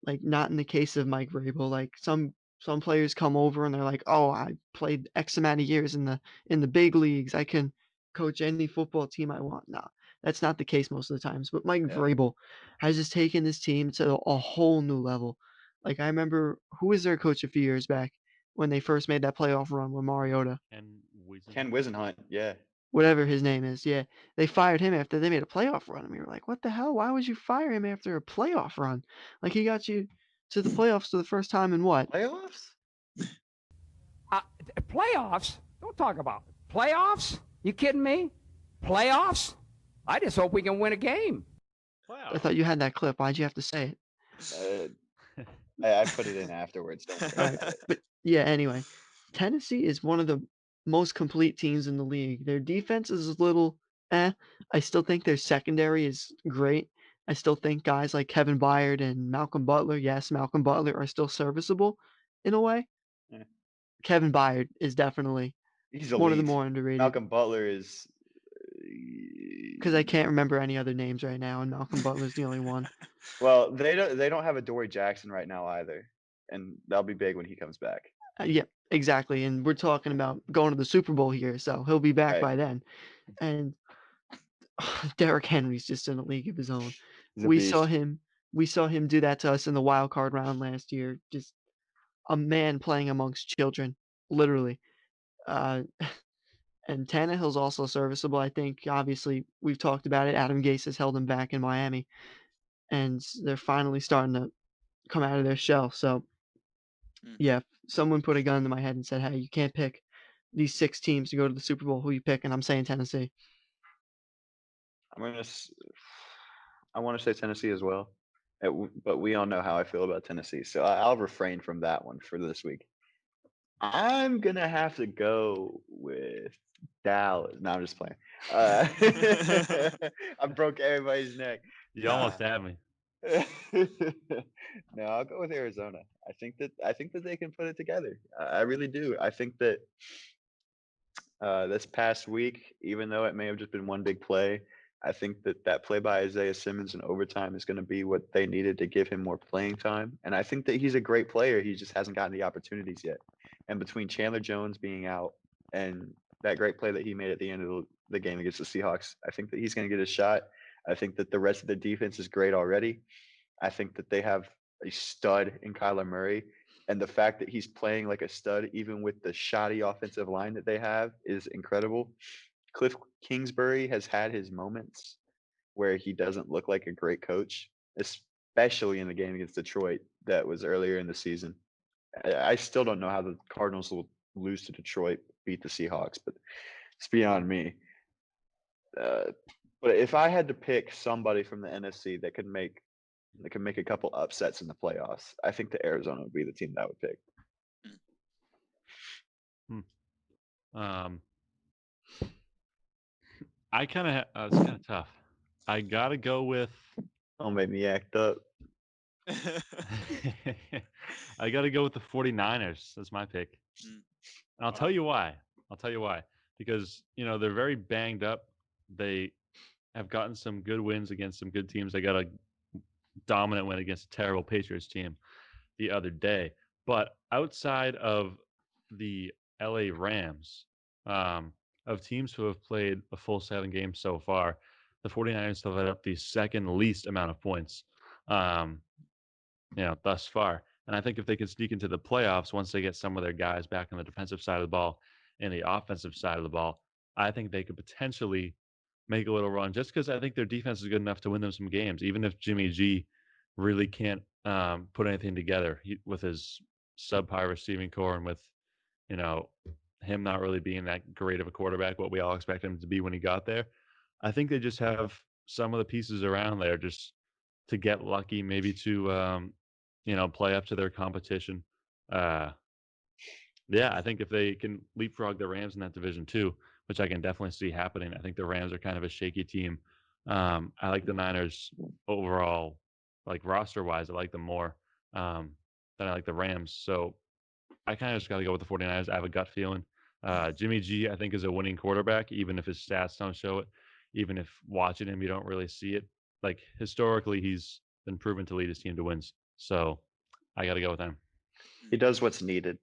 S2: Like not in the case of Mike Vrabel. Like some players come over and they're like, "Oh, I played X amount of years in the big leagues. I can coach any football team I want." No, that's not the case most of the times. But Mike
S4: Yeah.
S2: Vrabel has just taken this team to a whole new level. Like I remember who was their coach a few years back when they first made that playoff run with Mariota.
S4: Ken Wisenhunt. Yeah.
S2: Whatever his name is, yeah. They fired him after they made a playoff run, and we were like, "What the hell? Why would you fire him after a playoff run? Like, he got you to the playoffs for the first time in what?"
S4: Playoffs?
S8: Playoffs? Don't talk about it. Playoffs? You kidding me? Playoffs? I just hope we can win a game.
S2: I thought you had that clip. Why'd you have to say it?
S4: I put it in afterwards. Don't worry
S2: Alright,
S4: about it.
S2: but yeah, anyway, Tennessee is one of the most complete teams in the league. Their defense is a little eh. I still think their secondary is great. I still think guys like Kevin Byard and Malcolm Butler, yes, Malcolm Butler are still serviceable in a way.
S4: Yeah.
S2: Kevin Byard is definitely
S4: He's
S2: one of the
S4: elite.
S2: more underrated.
S4: Malcolm Butler is.
S2: Because I can't remember any other names right now, and Malcolm Butler's the only one.
S4: Well, they don't have a Dory Jackson right now either, and that'll be big when he comes back.
S2: Yeah, exactly. And we're talking about going to the Super Bowl here, so he'll be back
S4: Right.
S2: by then. And Derrick Henry's just in a league of his own.
S4: He's a
S2: We
S4: beast.
S2: saw him do that to us in the wild card round last year. Just a man playing amongst children, literally. And Tannehill's also serviceable. I think obviously we've talked about it. Adam Gase has held him back in Miami, and they're finally starting to come out of their shell. So yeah, if someone put a gun to my head and said, "Hey, you can't pick these 6 teams to go to the Super Bowl. Who you pick?" And I'm saying Tennessee.
S4: I want to say Tennessee as well, but we all know how I feel about Tennessee, so I'll refrain from that one for this week. I'm gonna have to go with Dallas. No, I'm just playing. I broke everybody's neck.
S3: You almost had me.
S4: No, I'll go with Arizona. I think that they can put it together. I really do. I think that this past week, even though it may have just been one big play, I think that play by Isaiah Simmons in overtime is going to be what they needed to give him more playing time. And I think that he's a great player. He just hasn't gotten the opportunities yet. And between Chandler Jones being out and that great play that he made at the end of the game against the Seahawks, I think that he's going to get a shot. I think that the rest of the defense is great already. I think that they have a stud in Kyler Murray. And the fact that he's playing like a stud, even with the shoddy offensive line that they have, is incredible. Cliff Kingsbury has had his moments where he doesn't look like a great coach, especially in the game against Detroit that was earlier in the season. I still don't know how the Cardinals will lose to Detroit, beat the Seahawks, but it's beyond me. But if I had to pick somebody from the NFC that could make a couple upsets in the playoffs, I think the Arizona would be the team that I would pick.
S3: I kind of it's kind of tough. I gotta go with.
S4: Don't make me act up.
S3: I gotta go with the 49ers. That's my pick. And I'll tell you why. Because they're very banged up. They have gotten some good wins against some good teams. They got a dominant win against a terrible Patriots team the other day. But outside of the LA Rams, of teams who have played a full 7 games so far, the 49ers have let up the second least amount of points, thus far. And I think if they can sneak into the playoffs once they get some of their guys back on the defensive side of the ball and the offensive side of the ball, I think they could potentially make a little run just because I think their defense is good enough to win them some games, even if Jimmy G really can't put anything together with his subpar receiving core and with, him not really being that great of a quarterback, what we all expect him to be when he got there. I think they just have some of the pieces around there just to get lucky, maybe to, play up to their competition. Yeah, I think if they can leapfrog the Rams in that division too, which I can definitely see happening. I think the Rams are kind of a shaky team. I like the Niners overall, like roster-wise. I like them more than I like the Rams. So I kind of just got to go with the 49ers. I have a gut feeling. Jimmy G, I think, is a winning quarterback, even if his stats don't show it. Even if watching him, you don't really see it. Like, historically, he's been proven to lead his team to wins. So I got to go with him.
S4: He does what's needed.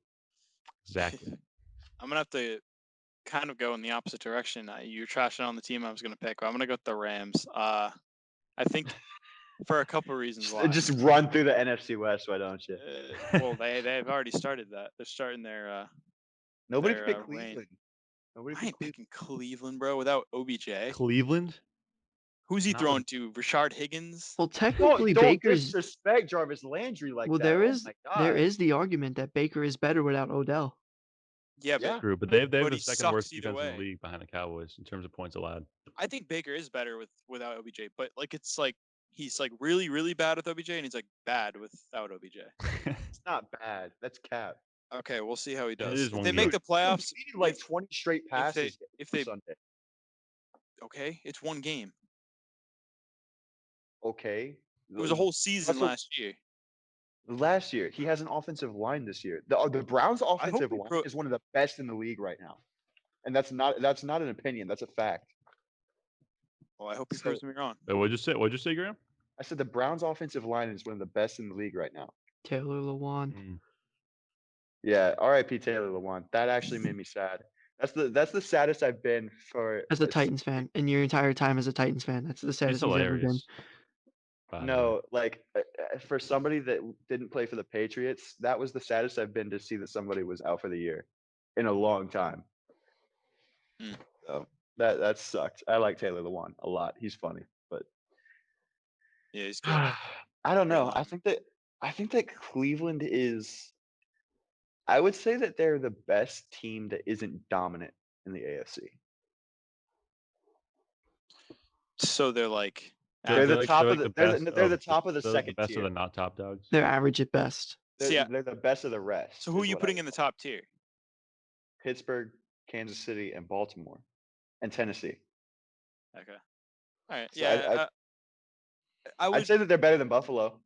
S3: Exactly.
S1: I'm going to have to kind of go in the opposite direction. You're trashing on the team I was going to pick. I'm going to go with the Rams. I think for a couple of reasons why.
S4: Just run through the NFC West, why don't you?
S1: Well, they've already started that. They're starting their
S4: Nobody
S1: their,
S4: picked
S1: reign.
S4: Cleveland. Nobody
S1: I
S4: picked
S1: ain't picking Cleveland, bro, without OBJ.
S3: Cleveland?
S1: Who's he
S3: Not
S1: throwing to? Rashard Higgins?
S2: Well, technically,
S4: Don't
S2: Baker's.
S4: disrespect Jarvis Landry like
S2: Well,
S4: that.
S2: there
S4: Oh
S2: is
S4: my
S2: there
S4: God.
S2: is the argument that Baker is better without Odell.
S1: Yeah,
S4: Yeah.
S3: True, but they have
S1: but
S3: the
S1: he
S3: second worst
S1: sucks either
S3: defense in the
S1: way.
S3: league behind the Cowboys in terms of points allowed.
S1: I think Baker is better without OBJ, but it's like he's like really, really bad with OBJ, and he's like bad without OBJ.
S4: It's not bad. That's cap.
S1: Okay, we'll see how he
S3: It
S1: does.
S3: is
S1: If
S3: one
S1: they
S3: game.
S1: make the playoffs,
S4: He completed like 20 straight passes
S1: if
S4: on
S1: they
S4: Sunday.
S1: okay, it's one game.
S4: Okay.
S1: It was a whole season last year.
S4: Last year, he has an offensive line this year. The Browns' offensive line is one of the best in the league right now, and that's not an opinion. That's a fact.
S1: Well, I hope he proves me wrong.
S3: What'd you say, Graham?
S4: I said the Browns' offensive line is one of the best in the league right now.
S2: Taylor Lewan.
S4: Yeah, R.I.P. Taylor Lewan. That actually made me sad. That's the saddest I've been for
S2: As a Titans fan, in your entire time as a Titans fan, that's the saddest he's ever been.
S4: No, like for somebody that didn't play for the Patriots, that was the saddest I've been to see that somebody was out for the year in a long time. So that sucked. I like Taylor Lewan a lot. He's funny, but
S1: yeah, he's good.
S4: I don't know. I think that Cleveland is. I would say that they're the best team that isn't dominant in the AFC.
S1: So they're like
S4: they're the top of the they're the top of the second
S3: best
S4: tier.
S3: of the not top dogs.
S2: They're average at best.
S4: They're the best of the rest.
S1: So who are you putting in the top tier?
S4: Pittsburgh, Kansas City, and Baltimore, and Tennessee.
S1: Okay. All right.
S4: So
S1: Yeah.
S4: I'd say that they're better than Buffalo.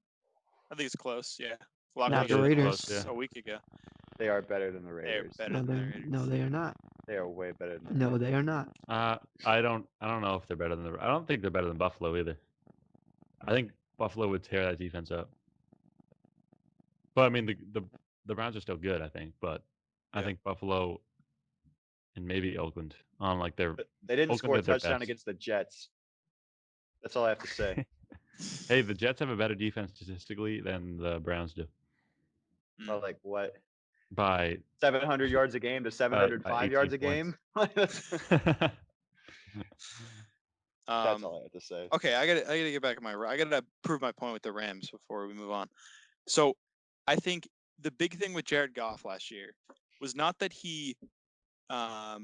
S1: I think it's close. Yeah.
S2: Not the Raiders.
S3: Close, yeah.
S1: A week ago.
S4: They are better than the Raiders.
S2: No, they are not.
S4: They are way better than.
S2: No, they are not.
S3: I don't know if they're better than I don't think they're better than Buffalo either. I think Buffalo would tear that defense up. But I mean, the Browns are still good, I think. But I think Buffalo and maybe Oakland on like their.
S4: But they didn't score a touchdown against the Jets. That's all I have to say.
S3: Hey, the Jets have a better defense statistically than the Browns do.
S4: Oh, like what?
S3: By
S4: 700 yards a game to 705 yards a game. That's all I have to say.
S1: Okay, I gotta get back on I gotta prove my point with the Rams before we move on. So, I think the big thing with Jared Goff last year was not that he, I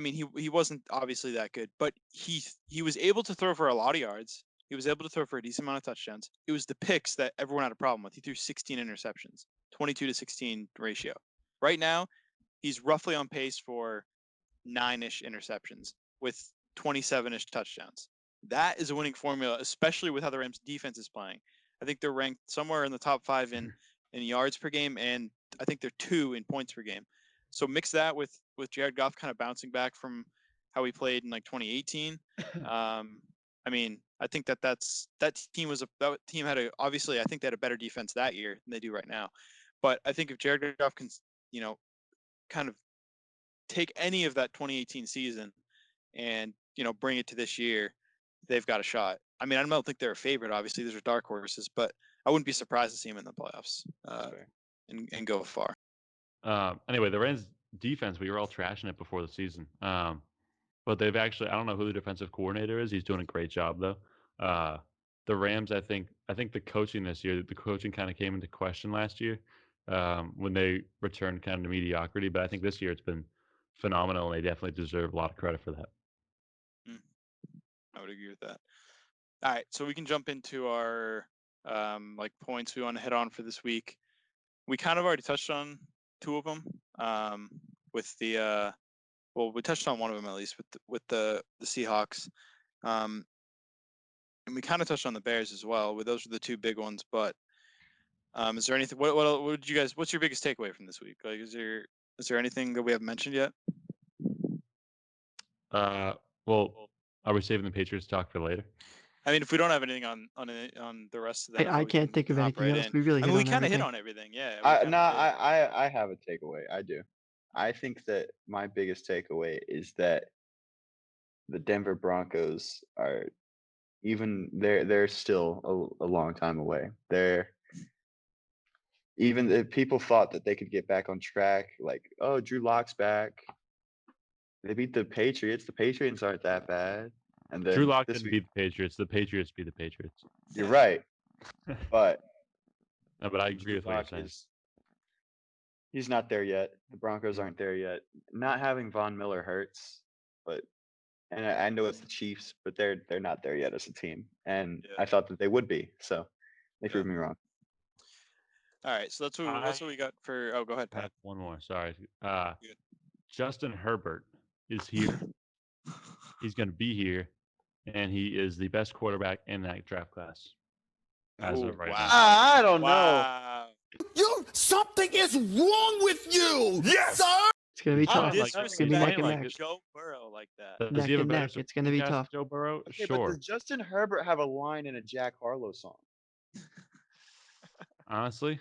S1: mean, he wasn't obviously that good, but he was able to throw for a lot of yards. He was able to throw for a decent amount of touchdowns. It was the picks that everyone had a problem with. He threw 16 interceptions, 22-16 ratio. Right now, he's roughly on pace for 9-ish interceptions with 27-ish touchdowns. That is a winning formula, especially with how the Rams defense is playing. I think they're ranked somewhere in the top 5 in yards per game, and I think they're 2 in points per game. So mix that with Jared Goff kind of bouncing back from how he played in like 2018. I mean, I think that team had obviously I think they had a better defense that year than they do right now. But I think if Jared Goff can, kind of take any of that 2018 season and bring it to this year, they've got a shot. I mean, I don't think they're a favorite. Obviously, these are dark horses, but I wouldn't be surprised to see them in the playoffs and go far.
S3: Anyway, the Rams defense, we were all trashing it before the season. But they've actually, I don't know who the defensive coordinator is. He's doing a great job though. The Rams, I think the coaching this year, the coaching kind of came into question last year when they returned kind of to mediocrity. But I think this year it's been phenomenal, and they definitely deserve a lot of credit for that.
S1: I would agree with that. All right, so we can jump into our points we want to hit on for this week. We kind of already touched on 2 of them with the we touched on one of them at least with the Seahawks, and we kind of touched on the Bears as well. Those are the 2 big ones. But is there anything? What did you guys? What's your biggest takeaway from this week? Like, is there anything that we haven't mentioned yet?
S3: Well, are we saving the Patriots talk for later?
S1: I mean, if we don't have anything on the rest of that,
S2: I can't think of anything else. We really.
S1: we kind of hit on everything. Yeah.
S4: I have a takeaway. I do. I think that my biggest takeaway is that the Denver Broncos are they're still a long time away. Even if people thought that they could get back on track, like, oh, Drew Lock's back. They beat the Patriots. The Patriots aren't that bad. And then
S3: Drew Lock didn't beat the Patriots. The Patriots beat the Patriots.
S4: You're right. But
S3: no, but I agree with what you're saying.
S4: He's not there yet. The Broncos aren't there yet. Not having Von Miller hurts, and I know it's the Chiefs, but they're not there yet as a team. And I thought that they would be. So they proved me wrong.
S1: All right, so that's what we got for. Oh, go ahead, Pat.
S3: One more. Sorry. Justin Herbert is here. He's going to be here, and he is the best quarterback in that draft class as of right now.
S4: I don't know.
S5: Something is wrong with you. Yes, sir.
S2: It's gonna be tough.
S1: It's
S2: gonna be neck and neck.
S1: Joe Burrow like that.
S3: Does he have a better
S2: It's gonna be tough.
S3: Joe Burrow,
S4: Okay,
S3: sure.
S4: But does Justin Herbert have a line in a Jack Harlow song?
S3: Honestly,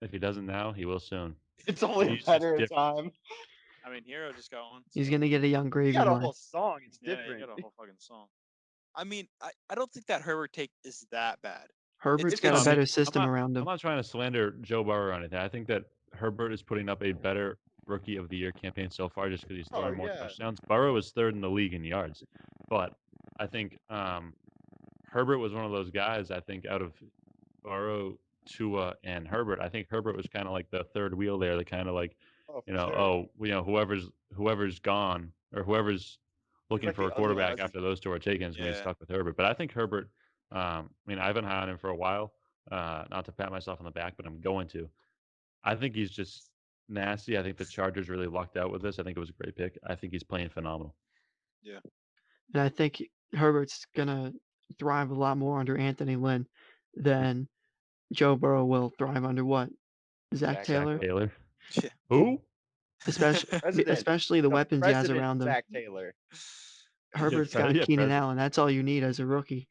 S3: if he doesn't now, he will soon.
S4: It's only a matter of time.
S1: I mean, Hero just got one.
S2: He's gonna get a young gravy.
S4: He got a
S2: line.
S4: whole song. It's
S1: Yeah,
S4: different.
S1: he got a whole fucking song. I mean, I don't think that Herbert take is that bad.
S2: Herbert's got a better system around him.
S3: I'm not trying to slander Joe Burrow or anything. I think that Herbert is putting up a better Rookie of the Year campaign so far just because he's throwing more touchdowns. Burrow is 3rd in the league in yards. But I think Herbert was one of those guys, I think, out of Burrow, Tua, and Herbert. I think Herbert was kind of like the 3rd wheel there, the kind of like, whoever's gone or whoever's looking
S4: like
S3: for a quarterback after those 2 are taken is going to be stuck with Herbert. But I think Herbert, I mean, I've been high on him for a while. Not to pat myself on the back, but I'm going to. I think he's just nasty. I think the Chargers really lucked out with this. I think it was a great pick. I think he's playing phenomenal.
S1: Yeah.
S2: And I think Herbert's gonna thrive a lot more under Anthony Lynn than Joe Burrow will thrive under what? Zach Taylor?
S3: Zach Taylor.
S1: Yeah.
S3: Who?
S2: Especially the weapons he has around him.
S4: Zach Taylor.
S2: Herbert's got Keenan Allen. That's all you need as a rookie.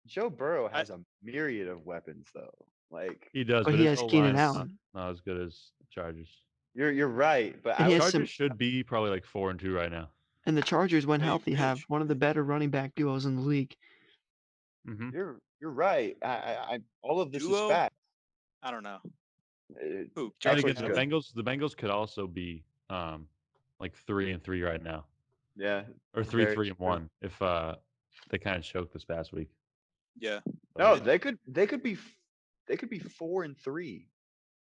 S4: Joe Burrow has a myriad of weapons, though. Like
S3: he does,
S2: but he has Keenan Allen.
S3: Not as good as Chargers.
S4: You're right, but
S3: Chargers should be probably like 4-2 right now.
S2: And the Chargers, when healthy, have one of the better running back duos in the league.
S3: Mm-hmm.
S4: You're right. I all of this is fact.
S1: I don't know.
S3: Trying to get the Bengals. The Bengals could also be like 3-3 right now.
S4: Yeah.
S3: Or 3-3-1 if they kind of choked this past week.
S1: Yeah.
S4: No, they could be 4-3.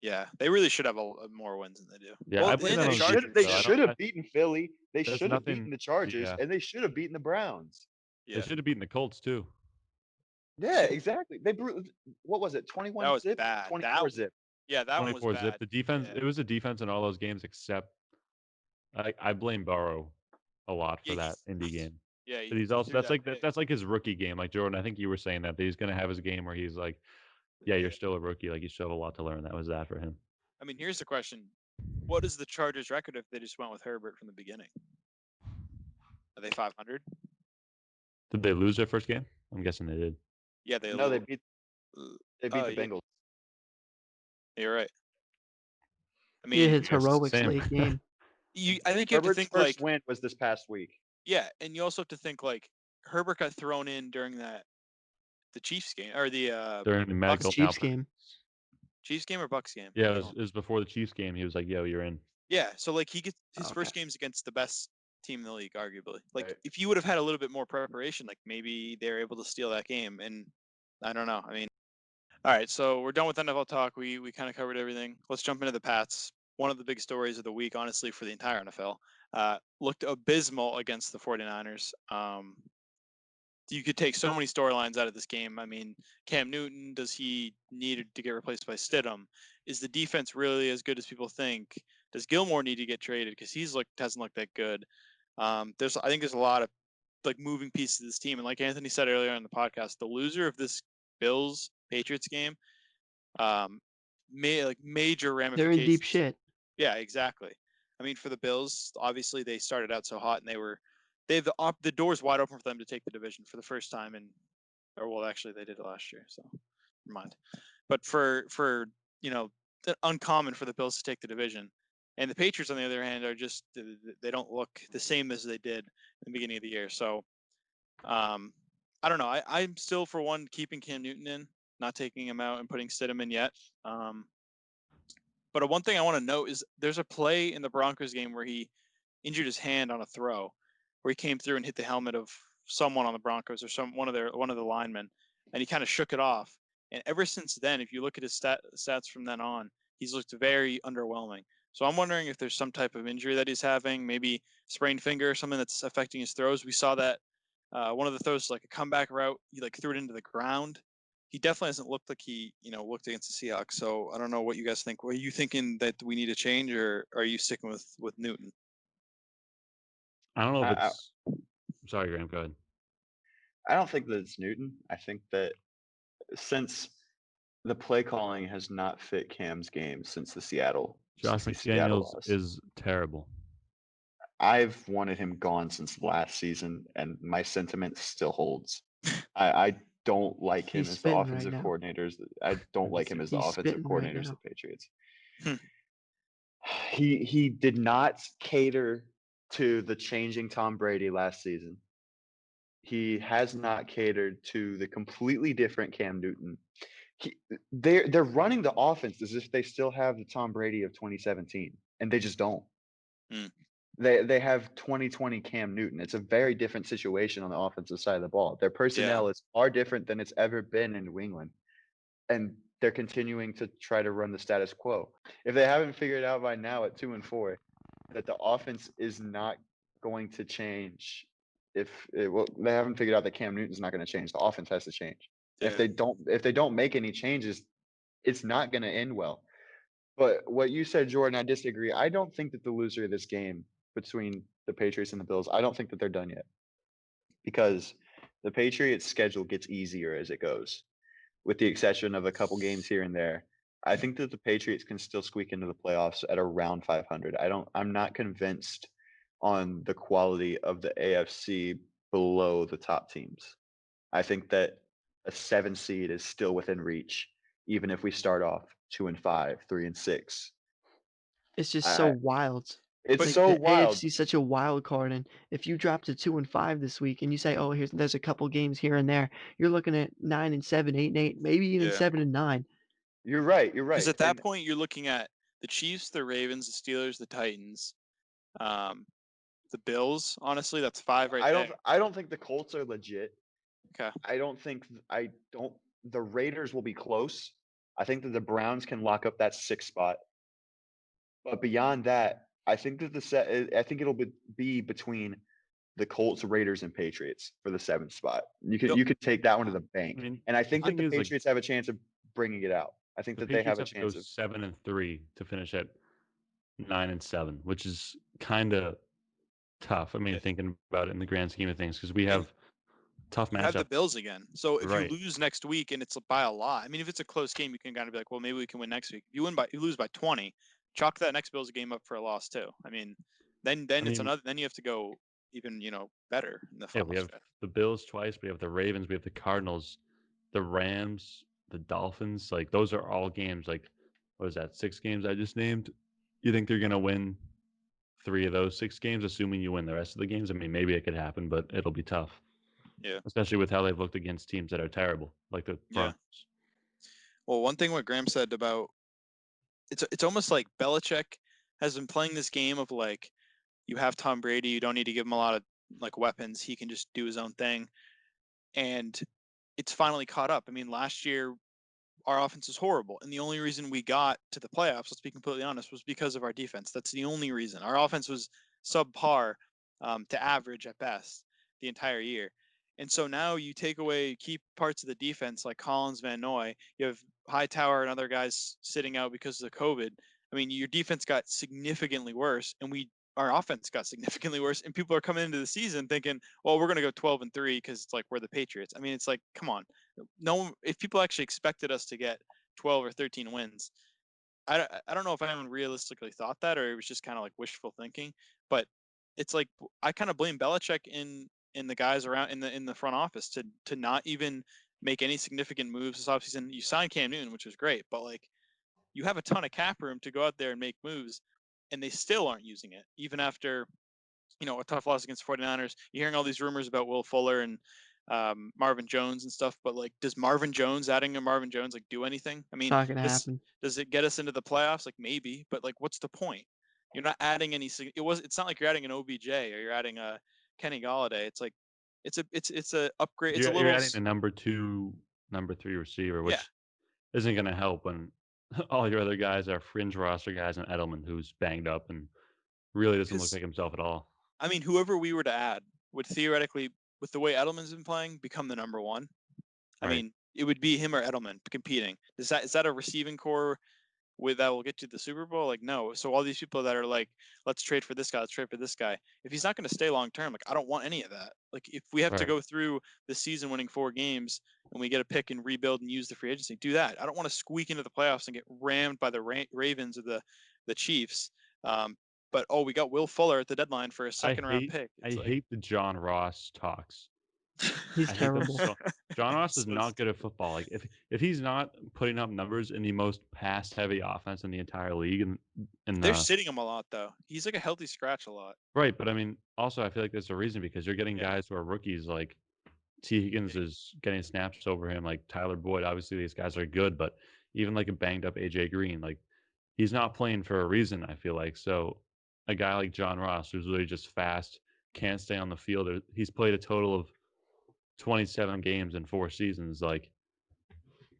S1: Yeah, they really should have more wins than they do.
S3: Yeah,
S1: Well,
S3: I blame
S1: and
S3: them
S1: the
S3: on
S1: Chargers.
S3: defense,
S4: They
S3: though.
S4: should have beaten Philly. They
S3: There's
S4: should have beaten
S3: nothing.
S4: the Chargers,
S3: Yeah,
S4: and they should have beaten the Browns.
S3: they should have beaten the Colts too.
S4: Yeah, exactly. What was it?
S1: That
S4: 21
S1: was
S4: zip,
S1: bad.
S4: 24 zip.
S1: Yeah, that one was
S3: 24 zip.
S1: bad.
S3: The defense.
S1: Yeah.
S3: It was a defense in all those games except I blame Burrow a lot for
S1: Yeah,
S3: that Indy game.
S1: Yeah,
S3: But he's
S1: he
S3: also
S1: threw
S3: that's
S1: that
S3: like
S1: pick.
S3: that's like his rookie game. Like Jordan, I think you were saying that he's gonna have his game where he's like, yeah, you're still a rookie. Like you still have a lot to learn. That was that for him.
S1: I mean, here's the question: what is the Chargers' record if they just went with Herbert from the beginning? Are they 500?
S3: Did they lose their first game? I'm guessing they did.
S1: Yeah, they.
S4: No, they beat the
S1: Oh,
S4: Bengals.
S1: You're right. I
S2: Yeah,
S1: mean,
S2: his heroics
S3: Same.
S2: late game.
S1: I think you have to
S4: Herbert's
S1: think
S4: first
S1: like,
S4: win was this past week.
S1: yeah, and you also have to think like Herbert got thrown in during the Chiefs game or the
S3: During the medical
S2: Chiefs
S3: malpractice.
S2: game.
S1: Chiefs game or Bucks game.
S3: Yeah, it was before the Chiefs game. He was like, "Yo, you're in."
S1: Yeah, so like he gets his
S2: Okay.
S1: first game's against the best team in the league, arguably. Like
S4: Right.
S1: if you would have had a little bit more preparation, like maybe they're able to steal that game. And I don't know. I mean, all right, so we're done with NFL talk. We kind of covered everything. Let's jump into the Pats. One of the big stories of the week, honestly, for the entire NFL, looked abysmal against the 49ers. You could take so many storylines out of this game. I mean, Cam Newton, does he need to get replaced by Stidham? Is the defense really as good as people think? Does Gilmore need to get traded because hasn't looked that good? I think there's a lot of like moving pieces of this team, and like Anthony said earlier on the podcast, the loser of this Bills Patriots game, major ramifications.
S2: They're in deep shit.
S1: Yeah, exactly. I mean, for the Bills, obviously they started out so hot, and they have the doors wide open for them to take the division for the first time actually they did it last year, so never mind. But for uncommon for the Bills to take the division, and the Patriots on the other hand are just they don't look the same as they did in the beginning of the year. So I don't know. I'm still for one keeping Cam Newton in, not taking him out and putting Stidham in yet. But one thing I want to note is there's a play in the Broncos game where he injured his hand on a throw, where he came through and hit the helmet of someone on the Broncos or one of the linemen, and he kind of shook it off. And ever since then, if you look at his stats from then on, he's looked very underwhelming. So I'm wondering if there's some type of injury that he's having, maybe sprained finger or something that's affecting his throws. We saw that one of the throws, like a comeback route, he like threw it into the ground. He definitely hasn't looked like he, looked against the Seahawks. So I don't know what you guys think. Were you thinking that we need to change, or are you sticking with Newton?
S3: I don't know if it's. Sorry, Graham. Go ahead.
S4: I don't think that it's Newton. I think that since the play calling has not fit Cam's game since the Seattle.
S3: Josh McDaniels is terrible.
S4: I've wanted him gone since last season, and my sentiment still holds. I don't like him as the offensive coordinators. I don't like him as the offensive coordinators of the Patriots. He did not cater to the changing Tom Brady last season. He has not catered to the completely different Cam Newton. They're running the offense as if they still have the Tom Brady of 2017, and they just don't. They have 2020 Cam Newton. It's a very different situation on the offensive side of the ball. Their personnel is far different than it's ever been in New England, and they're continuing to try to run the status quo. If they haven't figured out by now at 2-4 that the offense is not going to change, they haven't figured out that Cam Newton's not going to change. The offense has to change. Yeah. If they don't make any changes, it's not going to end well. But what you said, Jordan, I disagree. I don't think that the loser of this game between the Patriots and the Bills, I don't think that they're done yet, because the Patriots' schedule gets easier as it goes, with the exception of a couple games here and there. I think that the Patriots can still squeak into the playoffs at around 500. I'm not convinced on the quality of the AFC below the top teams. I think that a 7 seed is still within reach, even if we start off 2-5, 3-6.
S2: It's just so wild.
S4: It's so wild.
S2: AFC is such a wild card, and if you drop to 2-5 this week, and you say, "Oh, there's a couple games here and there," you're looking at 9-7, 8-8, maybe even 7-9.
S4: You're right.
S1: Because at that point, you're looking at the Chiefs, the Ravens, the Steelers, the Titans, the Bills. Honestly, that's 5 right there.
S4: I don't think the Colts are legit.
S1: Okay.
S4: The Raiders will be close. I think that the Browns can lock up that 6th spot. But beyond that, I think that I think it'll be between the Colts, Raiders, and Patriots for the 7th spot.
S1: Yep.
S4: You could take that one to the
S3: I
S4: bank.
S3: mean,
S4: And I think that
S3: thing
S4: the
S3: is, like,
S4: Patriots have a chance of bringing it out. I think
S3: the
S4: that they have
S3: Patriots
S4: a
S3: have to go
S4: chance of
S3: 7-3 to finish at 9-7, which is kind of tough. I mean,
S1: Yeah.
S3: thinking about it in the grand scheme of things, because we
S1: And
S3: have tough
S1: you have the
S3: matchup.
S1: Bills again. So if you
S3: Right.
S1: lose next week and it's by a lot, I mean, if it's a close game, you can kind of be like, well, maybe we can win next week. If you lose by 20, chalk that next Bills game up for a loss too. I mean, then
S3: I
S1: it's
S3: mean,
S1: another. Then you have to go even better in the
S3: yeah,
S1: final
S3: we have
S1: stretch.
S3: the Bills twice, we have the Ravens, we have the Cardinals, the Rams, the Dolphins. Like, those are all games. Like, what is that? 6 games I just named. You think they're gonna win 3 of those 6 games, assuming you win the rest of the games? I mean, maybe it could happen, but it'll be tough.
S1: Yeah.
S3: Especially with how they've looked against teams that are terrible, like the
S1: Yeah.
S3: Broncos.
S1: Well, one thing what Graham said about it's almost like Belichick has been playing this game of like, you have Tom Brady, you don't need to give him a lot of like weapons, he can just do his own thing, and it's finally caught up. I mean, last year our offense is horrible, and the only reason we got to the playoffs, let's be completely honest, was because of our defense. That's the only reason. Our offense was subpar to average at best the entire year. And so now you take away key parts of the defense like Collins, Van Noy, you have Hightower and other guys sitting out because of the COVID. I mean, your defense got significantly worse, and our offense got significantly worse, and people are coming into the season thinking, well, we're going to go 12-3 because it's like we're the Patriots. I mean, it's like, come on. No, if people actually expected us to get 12 or 13 wins, I don't know if anyone realistically thought that, or it was just kind of like wishful thinking. But it's like, I kind of blame Belichick in the guys around in the front office to not even make any significant moves this offseason. You signed Cam Newton, which was great, but like, you have a ton of cap room to go out there and make moves, and they still aren't using it, even after a tough loss against 49ers. You're hearing all these rumors about Will Fuller and Marvin Jones and stuff, but like, does adding a Marvin Jones like do anything? I
S2: It's
S1: mean,
S2: not gonna happen.
S1: does it get us into the playoffs? Like, maybe, but like, what's the point? You're not adding any. It's not like you're adding an OBJ or you're adding a Kenny Galladay. It's like, it's a upgrade. It's a
S3: You're
S1: little.
S3: adding a number 2, number 3 receiver,
S1: Yeah.
S3: which isn't going to help when all your other guys are fringe roster guys, and Edelman, who's banged up and really doesn't look like himself at all.
S1: I mean, whoever we were to add would theoretically, with the way Edelman's been playing, become the number one. I
S3: Right.
S1: mean, it would be him or Edelman competing. Is that a receiving core that will get you the Super Bowl? Like, no. So all these people that are like, let's trade for this guy, let's trade for this guy. If he's not going to stay long term, like, I don't want any of that. Like, if we have to
S3: Right.
S1: go through the season winning 4 games and we get a pick and rebuild and use the free agency, do that. I don't want to squeak into the playoffs and get rammed by the Ravens or the Chiefs. But we got Will Fuller at the deadline for a second round pick.
S3: I hate the John Ross talks.
S2: He's
S3: I hate them
S2: terrible.
S3: so. John Ross is
S1: So
S3: not good at football. Like, if he's not putting up numbers in the most pass heavy offense in the entire league, and
S1: they're sitting him a lot though. He's like a healthy scratch a lot.
S3: right, but I mean, also I feel like there's a reason, because you're getting
S1: Yeah.
S3: guys who are rookies. Like, T. Higgins is getting snaps over him. Like, Tyler Boyd, obviously these guys are good, but even like a banged up AJ Green, like, he's not playing for a reason, I feel like. So a guy like John Ross, who's really just fast, can't stay on the field, or he's played a total of 27 games in 4 seasons. Like,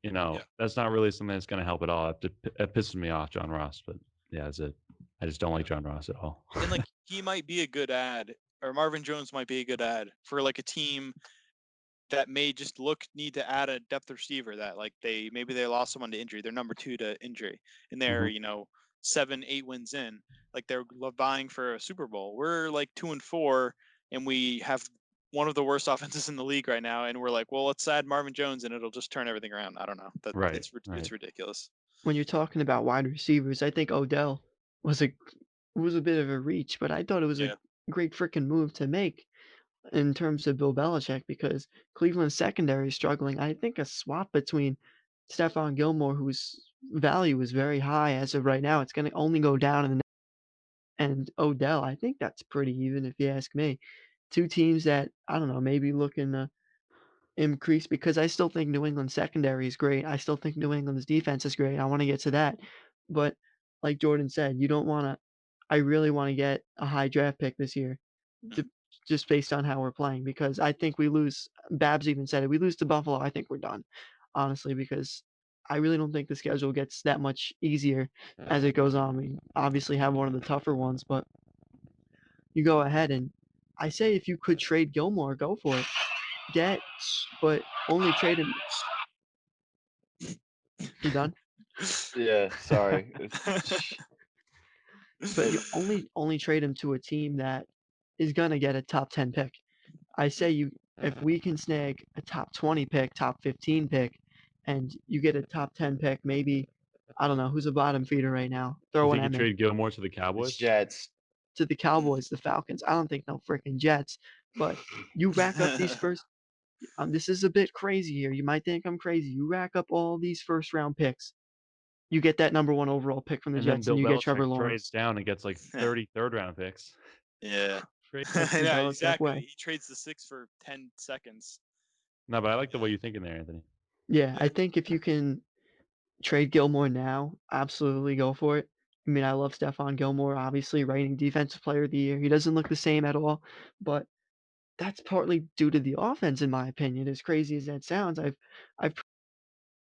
S3: that's not really something that's going to help at all. It pisses me off, John Ross, but yeah, that's it. I just don't like John Ross at all.
S1: And like, he might be a good ad, or Marvin Jones might be a good ad for like a team that may just need to add a depth receiver that like maybe they lost someone to injury. They're number 2 to injury, and they're 7-8 wins in. Like, they're vying for a Super Bowl. We're like 2-4, and we have one of the worst offenses in the league right now, and we're like, well, let's add Marvin Jones and it'll just turn everything around. I don't know.
S3: Right.
S1: It's ridiculous.
S2: When you're talking about wide receivers, I think Odell was a bit of a reach, but I thought it was a great freaking move to make in terms of Bill Belichick, because Cleveland's secondary is struggling. I think a swap between Stephon Gilmore, whose value is very high as of right now, it's going to only go down and Odell, I think that's pretty even if you ask me. 2 teams that, I don't know, maybe looking to increase, because I still think New England's secondary is great. I still think New England's defense is great. I want to get to that. But like Jordan said, I really want to get a high draft pick this year, just based on how we're playing, because I think we lose. Babs even said it. We lose to Buffalo, I think we're done, honestly, because I really don't think the schedule gets that much easier as it goes on. We obviously have one of the tougher ones, but you go ahead and I say if you could trade Gilmore, go for it. But only trade him. You done?
S4: Yeah, sorry.
S2: But you only trade him to a team that is gonna get a top 10 pick. I say if we can snag a top 20 pick, top 15 pick, and you get a top 10 pick, maybe I don't know who's a bottom feeder right now.
S3: You
S2: Throw an
S3: think you
S2: M in
S3: trade Gilmore to the
S4: It's
S3: Cowboys?
S4: Jets.
S2: to the Cowboys, the Falcons. I don't think no freaking Jets, but you rack up these first. This is a bit crazy here. You might think I'm crazy. You rack up all these first round picks. You get that number 1 overall pick from the
S3: And then
S2: Jets, and
S3: Bill
S2: you get
S3: Belichick
S2: Trevor
S3: trades
S2: Lawrence.
S3: down and gets like 30 third-round picks.
S1: Yeah.
S3: Trade
S2: That's the
S1: Yeah,
S2: Belichick
S1: exactly.
S2: way.
S1: He trades the 6 for 10 seconds.
S3: No, but I like the
S1: Yeah.
S3: way you're thinking there, Anthony.
S2: Yeah, I
S1: Yeah.
S2: think if you can trade Gilmore now, absolutely go for it. I mean, I love Stephon Gilmore, obviously reigning defensive player of the year. He doesn't look the same at all, but that's partly due to the offense, in my opinion. As crazy as that sounds, I've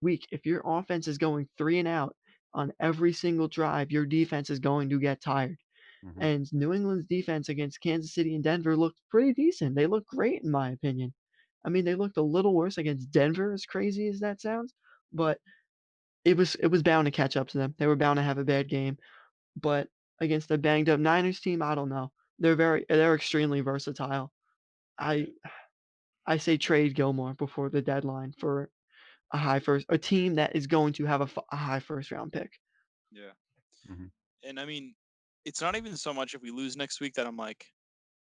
S2: week if your offense is going 3 and out on every single drive, your defense is going to get tired.
S3: Mhm.
S2: And New England's defense against Kansas City and Denver looked pretty decent. They looked great, in my opinion. I mean, they looked a little worse against Denver, as crazy as that sounds, but it was bound to catch up to them. They were bound to have a bad game, but against a banged up Niners team, I don't know. They're extremely versatile. I I say trade Gilmore before the deadline for a team that is going to have a high first round pick.
S1: Yeah.
S3: Mhm.
S1: And I mean, it's not even so much if we lose next week that I'm like,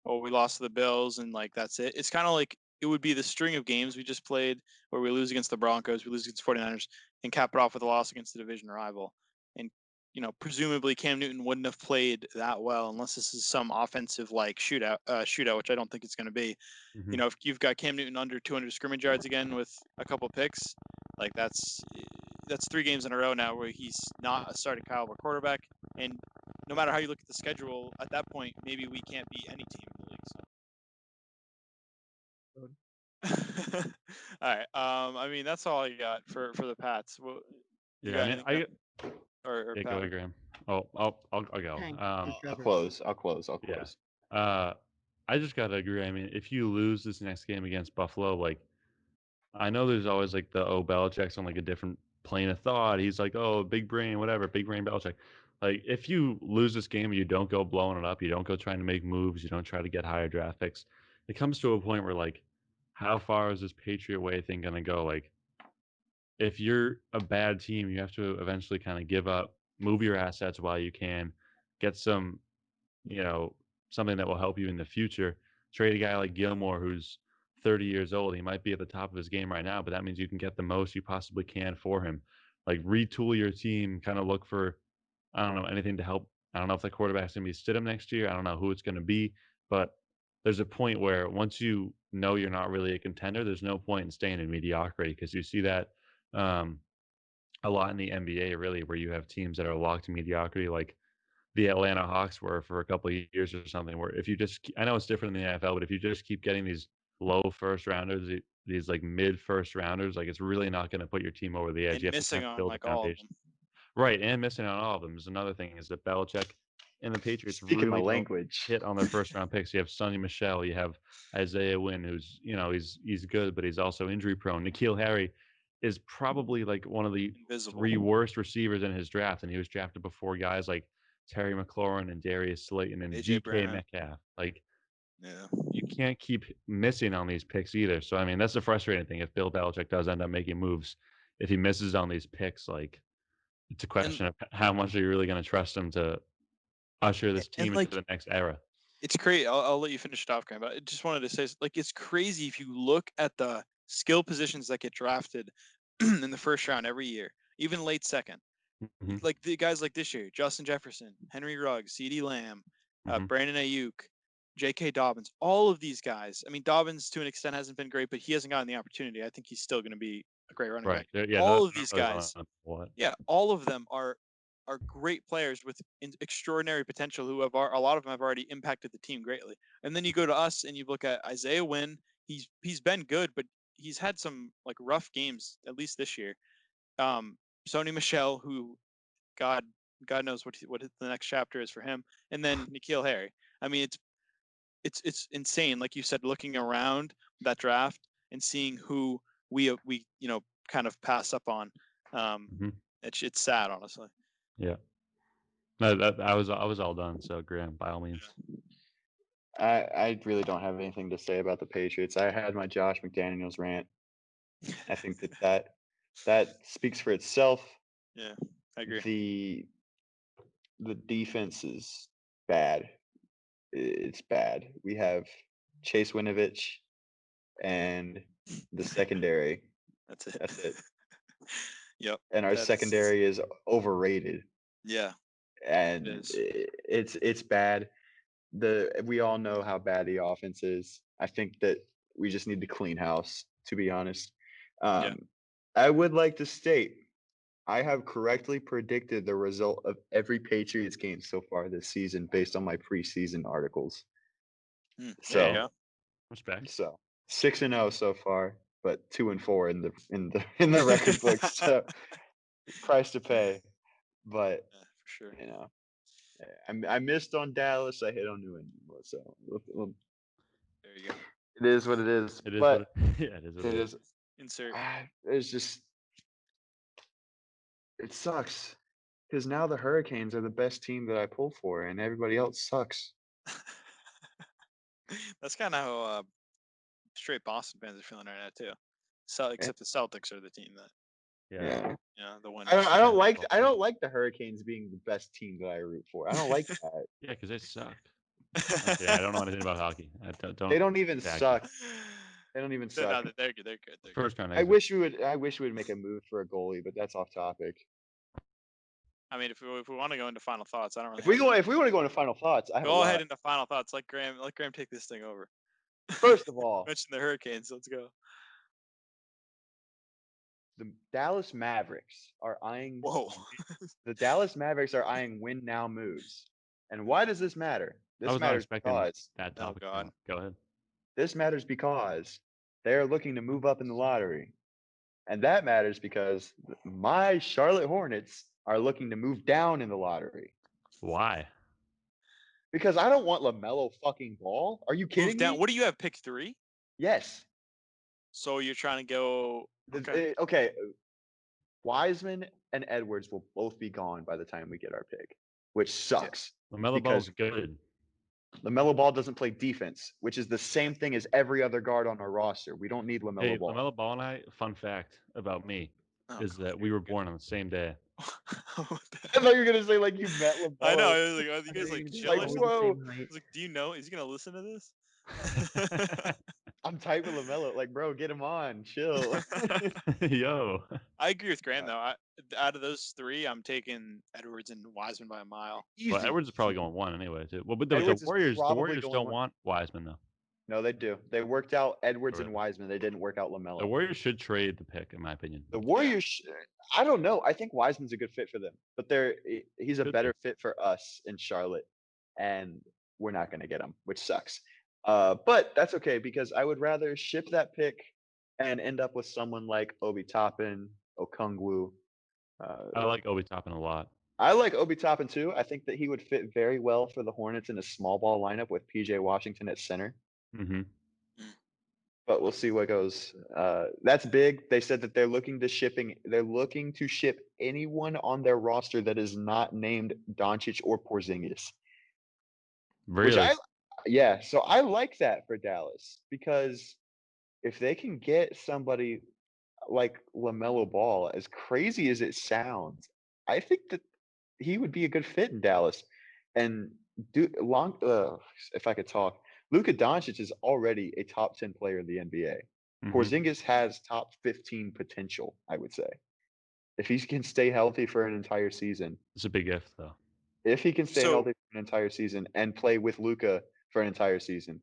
S1: oh, we lost to the Bills and like that's it. It's kind of like it would be the string of games we just played where we lose against the Broncos, we lose against 49ers, and cap it off with a loss against the division rival. And presumably Cam Newton wouldn't have played that well unless this is some offensive like shootout, which I don't think it's going to be.
S3: Mhm.
S1: If you've got Cam Newton under 200 scrimmage yards again with a couple picks, like that's 3 games in a row now where he's not a starting caliber quarterback. And no matter how you look at the schedule, at that point, maybe we can't beat any team in the league. So. All right. I mean, that's all I got for the Pats. Well, you
S3: Yeah, I
S1: got
S3: mean,
S1: anything? Or
S3: yeah, go
S1: Pat?
S3: ahead, Graham. Oh, I'll go.
S2: Tank for
S4: I'll
S2: Trevor.
S4: close. I'll close. I'll
S3: Yeah.
S4: close.
S3: I just gotta agree. I mean, if you lose this next game against Buffalo, like I know there's always like the Belichick's on like a different plane of thought. He's like, oh, big brain, whatever, big brain Belichick. Like if you lose this game and you don't go blowing it up, you don't go trying to make moves, you don't try to get higher draft picks. It comes to a point where like, how far is this Patriot way thing gonna go? Like, if you're a bad team, you have to eventually kind of give up, move your assets while you can, get some, you know, something that will help you in the future. Trade a guy like Gilmore who's 30 years old. He might be at the top of his game right now, but that means you can get the most you possibly can for him. Like retool your team, kind of look for, I don't know, anything to help. I don't know if the quarterback's going to be Stidham next year. I don't know who it's going to be, but there's a point where once you know you're not really a contender, there's no point in staying in mediocrity because you see that um, a lot in the NBA, really, where you have teams that are locked to mediocrity, like the Atlanta Hawks were for a couple of years or something. Where if you just, I know it's different in the NFL, but if you just keep getting these low first rounders, these like mid first rounders, like it's really not going to put your team over the edge.
S1: And
S3: You have to kind
S1: missing
S3: of
S1: on
S3: build a
S1: like all of
S3: foundation.
S1: them.
S3: Right, and missing on all of them is another thing. Is that Belichick and the Patriots
S4: Speaking my
S3: really don't
S4: language.
S3: hit on their first round picks. You have Sonny Michel, you have Isaiah Wynn, who's he's good, but he's also injury prone. N'Keal Harry is probably like one of the
S1: Invisible.
S3: 3 worst receivers in his draft, and he was drafted before guys like Terry McLaurin and Darius Slayton and
S1: AJ
S3: DK
S1: Brown.
S3: Metcalf. Like
S1: Yeah.
S3: you can't keep missing on these picks either. So I mean, that's the frustrating thing. If Bill Belichick does end up making moves, if he misses on these picks, like it's a
S1: And
S3: question of how much are you really going to trust him to usher this team into
S1: like
S3: the next era.
S1: it's crazy. I'll let you finish it off, Graham. But I just wanted to say, like, it's crazy if you look at the skill positions that get drafted in the first round every year, even late second.
S3: Mhm,
S1: Like the guys like this year, Justin Jefferson, Henry Ruggs, CeeDee Lamb,
S3: mhm.
S1: Brandon Ayuk, J.K. Dobbins, all of these guys. I mean, Dobbins to an extent hasn't been great, but he hasn't gotten the opportunity. I think he's still going to be a great running
S3: Right.
S1: back.
S3: Yeah,
S1: All
S3: they're
S1: of
S3: not
S1: these
S3: really on
S1: guys,
S3: what.
S1: yeah, all of them are great players with extraordinary potential who have a lot of them have already impacted the team greatly. And then you go to us and you look at Isaiah Wynn. He's been good, but he's had some like rough games at least this year. Sony Michel, who God knows what the next chapter is for him, and then N'Keal Harry. I mean, it's insane. Like you said, looking around that draft and seeing who we kind of pass up on. It's sad, honestly.
S3: Yeah. No, I was all done. So Graham, by all means.
S4: I really don't have anything to say about the Patriots. I had my Josh McDaniels rant. I think that speaks for itself.
S1: Yeah, I agree.
S4: The defense is bad. It's bad. We have Chase Winovich and the secondary.
S1: That's it.
S4: That's it.
S1: Yep.
S4: And our secondary is overrated.
S1: Yeah.
S4: And it's bad. We all know how bad the offense is. I think that we just need to clean house, to be honest. I would like to state I have correctly predicted the result of every Patriots game so far this season based on my preseason articles. So,
S3: respect.
S4: So 6-0 so far, but 2-4 in the record books. So price to pay. But
S1: for sure,
S4: I missed on Dallas. I hit on New England. So
S1: there you go.
S4: It is what it is.
S3: It is
S4: but
S3: what it is. It is.
S1: Insert.
S4: It's just it sucks because now the Hurricanes are the best team that I pull for, and everybody else sucks.
S1: That's kind of how straight Boston fans are feeling right now too. So except the Celtics are the team that.
S4: Yeah.
S1: The winners.
S4: I don't like the Hurricanes being the best team that I root for. I don't like that.
S3: Yeah, because they suck. Okay, I don't know anything about hockey.
S4: They don't even suck. They don't even suck.
S1: No, they're good.
S3: First round.
S4: I wish we would make a move for a goalie, but that's off topic.
S1: I mean, if we want to go into final thoughts, I don't really.
S4: If we want to go into final thoughts, I have
S1: go ahead into final thoughts. Let Graham take this thing over.
S4: First of all,
S1: mention the Hurricanes. Let's go.
S4: The Dallas Mavericks are eyeing.
S1: Whoa.
S4: The Dallas Mavericks are eyeing win now moves, and why does this matter? This matters because
S3: that topic.
S1: Oh God.
S3: Go ahead.
S4: This matters because they are looking to move up in the lottery, and that matters because my Charlotte Hornets are looking to move down in the lottery.
S3: Why?
S4: Because I don't want LaMelo fucking Ball. Are you kidding me?
S1: What do you have? Pick 3?
S4: Yes.
S1: So you're trying to go.
S4: Okay. Wiseman and Edwards will both be gone by the time we get our pick, which sucks.
S3: LaMelo Ball's good.
S4: LaMelo Ball doesn't play defense, which is the same thing as every other guard on our roster. We don't need LaMelo Ball.
S3: LaMelo Ball and I, fun fact about me, is that we were born on the same day.
S4: I thought you were going to say, like, you met LaMelo.
S1: I know. I was like, are you guys, like, chilling?
S4: Like, whoa.
S1: I was like, do you know? Is he going to listen to this?
S4: I'm tight with LaMelo. Like, bro, get him on. Chill.
S3: Yo.
S1: I agree with Graham, though. Out of those 3, I'm taking Edwards and Wiseman by a mile.
S4: Easy.
S3: Well, Edwards is probably going 1 anyway, too. Well, but the Warriors don't want Wiseman, though.
S4: No, they do. They worked out Edwards and Wiseman. They didn't work out LaMelo.
S3: The Warriors should trade the pick, in my opinion.
S4: The Warriors, I don't know. I think Wiseman's a good fit for them, but he's a better fit for us in Charlotte, and we're not going to get him, which sucks. But that's okay because I would rather ship that pick and end up with someone like Obi Toppin, Okongwu.
S3: I like Obi Toppin a lot.
S4: I like Obi Toppin too. I think that he would fit very well for the Hornets in a small ball lineup with PJ Washington at center.
S3: Mm-hmm.
S4: But we'll see what goes. That's big. They said that they're looking to ship anyone on their roster that is not named Doncic or Porzingis.
S3: Really?
S4: Yeah. So I like that for Dallas because if they can get somebody like LaMelo Ball, as crazy as it sounds, I think that he would be a good fit in Dallas. And if I could talk. Luka Doncic is already a top 10 player in the NBA. Mm-hmm. Porzingis has top 15 potential, I would say. If he can stay healthy for an entire season.
S3: It's a big if, though.
S4: If he can stay healthy for an entire season and play with Luka for an entire season.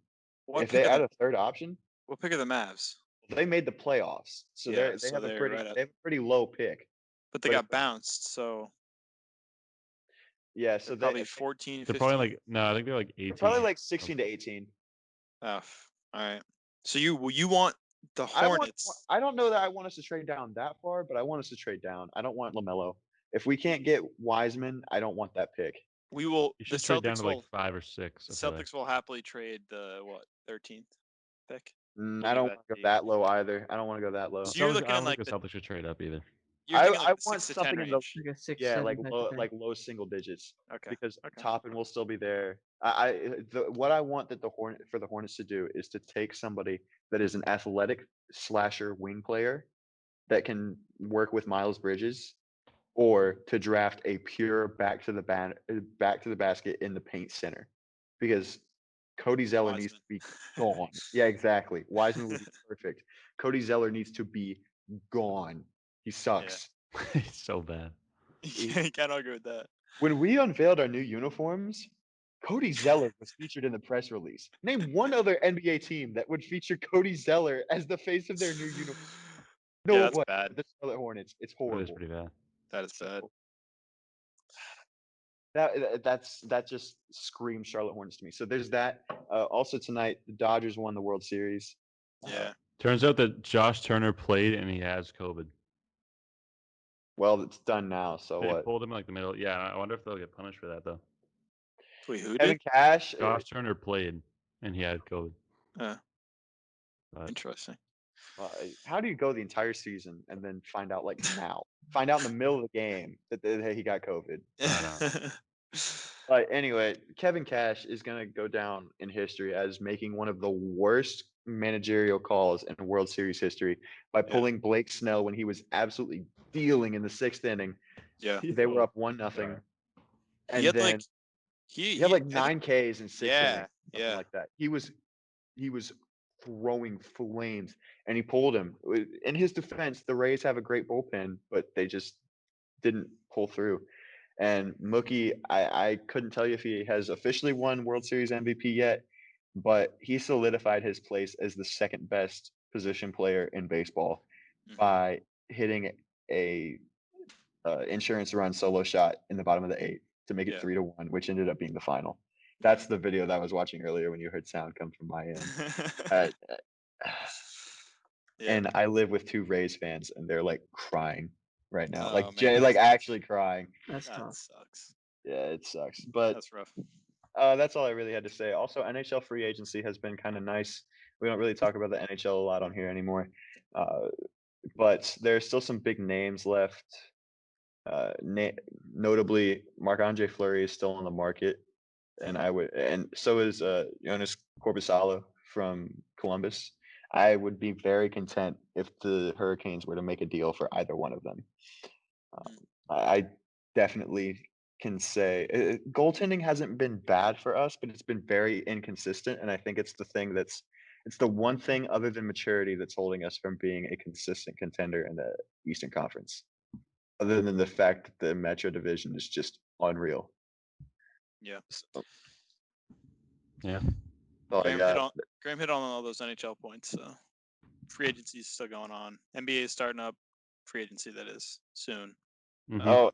S4: If they add a third option.
S1: What pick are the Mavs?
S4: They made the playoffs. So they have a pretty low pick.
S1: But they got bounced, so.
S4: Yeah, so
S1: probably 14, 15.
S3: They're probably I think they're like 18.
S4: They're probably like 16 to 18.
S1: Oh, all right. So you want The Hornets.
S4: I don't know that I want us to trade down that far, but I want us to trade down. I don't want LaMelo. If we can't get Wiseman, I don't want that pick.
S1: We will.
S3: You
S1: The
S3: should trade down
S1: Celtics
S3: to like
S1: will.
S3: 5 or 6. I feel like.
S1: Celtics will happily trade the 13th pick.
S4: I
S1: Leave
S4: don't
S1: that
S4: want to
S1: to
S4: go that low either. I don't want to go that low.
S1: So you're
S3: I
S1: looking
S3: don't
S1: in
S3: think
S1: like
S3: the Celtics should trade up either.
S1: you're thinking
S4: I
S1: like the
S4: want
S1: 6 to 10
S4: something in the
S1: range.
S2: Like a 6,
S4: Yeah,
S2: 7 type of thing.
S4: like low single digits.
S1: Okay.
S4: Because
S1: Okay.
S4: Toppin will still be there. What I want that the Hornets to do is to take somebody that is an athletic slasher wing player that can work with Miles Bridges, or to draft a pure back to the basket in the paint center, because Cody Zeller needs to
S1: Wiseman.
S4: be gone. Yeah, exactly. Wiseman would be perfect. Cody Zeller needs to be gone. He sucks.
S3: It's so bad.
S1: You can't argue with that.
S4: When we unveiled our new uniforms, Cody Zeller was featured in the press release. Name one other NBA team that would feature Cody Zeller as the face of their new uniform.
S1: Yeah, that's
S4: Nobody.
S1: bad.
S4: The Charlotte Hornets. It's
S3: It
S4: horrible.
S3: is pretty bad.
S1: That is bad.
S4: That just screams Charlotte Hornets to me. So there's that. Also tonight, the Dodgers won the World Series.
S1: Yeah.
S3: Turns out that Josh Turner played and he has COVID.
S4: Well, it's done now. So
S3: They
S4: what?
S3: pulled him in like the middle. Yeah, I wonder if they'll get punished for that though.
S1: Wait, who
S4: Kevin
S1: did?
S4: Cash.
S3: Josh Turner played and he had COVID. But
S1: Interesting.
S4: How do you go the entire season and then find out like now? Find out in the middle of the game that he got COVID. Anyway, Kevin Cash is going to go down in history as making one of the worst managerial calls in World Series history by pulling Blake Snell when he was absolutely dealing in the 6th inning.
S1: Yeah.
S4: They were up 1-0. And
S1: He had
S4: then
S1: like
S4: he had like 9 Ks in 6
S1: Yeah,
S4: innings, something
S1: yeah.
S4: like that. He was throwing flames, and he pulled him. In his defense, the Rays have a great bullpen, but they just didn't pull through. And Mookie, I couldn't tell you if he has officially won World Series MVP yet, but he solidified his place as the second best position player in baseball by hitting a insurance run solo shot in the bottom of the 8th to make it 3-1, which ended up being the final. That's the video that I was watching earlier when you heard sound come from my end. And I live with 2 Rays fans, and they're like crying right now,
S1: Oh, man,
S4: like actually crying.
S2: That's
S1: that
S2: tough.
S1: sucks.
S4: Yeah, it sucks. But
S1: That's rough.
S4: that's all I really had to say. Also, NHL free agency has been kind of nice. We don't really talk about the NHL a lot on here anymore, but there's still some big names left. Notably, Marc-Andre Fleury is still on the market, and so is Jonas Corposalo from Columbus. I would be very content if the Hurricanes were to make a deal for either one of them. I definitely can say goaltending hasn't been bad for us, but it's been very inconsistent, and I think it's the one thing other than maturity that's holding us from being a consistent contender in the Eastern Conference. Other than the fact that the Metro Division is just unreal.
S1: Yeah.
S4: So,
S3: yeah.
S1: Graham hit on all those NHL points. So free agency is still going on. NBA is starting up. Free agency, that is, soon.
S3: Mm-hmm.
S4: Oh,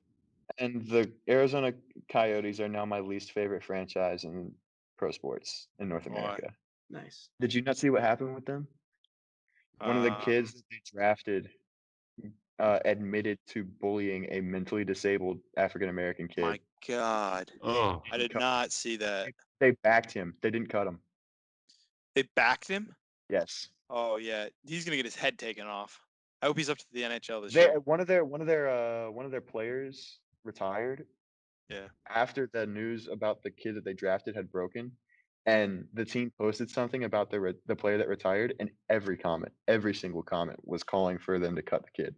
S4: and the Arizona Coyotes are now my least favorite franchise in pro sports in North America.
S2: Nice.
S4: Did you not see what happened with them? One of the kids that they drafted admitted to bullying a mentally disabled African American kid.
S1: My God.
S3: Oh,
S1: I did not see that.
S4: They backed him. They didn't cut him.
S1: They backed him?
S4: Yes.
S1: Oh yeah, he's gonna get his head taken off. I hope he's up to the NHL this year.
S4: One of their players retired.
S1: Yeah.
S4: After the news about the kid that they drafted had broken, and the team posted something about the player that retired, and every single comment was calling for them to cut the kid.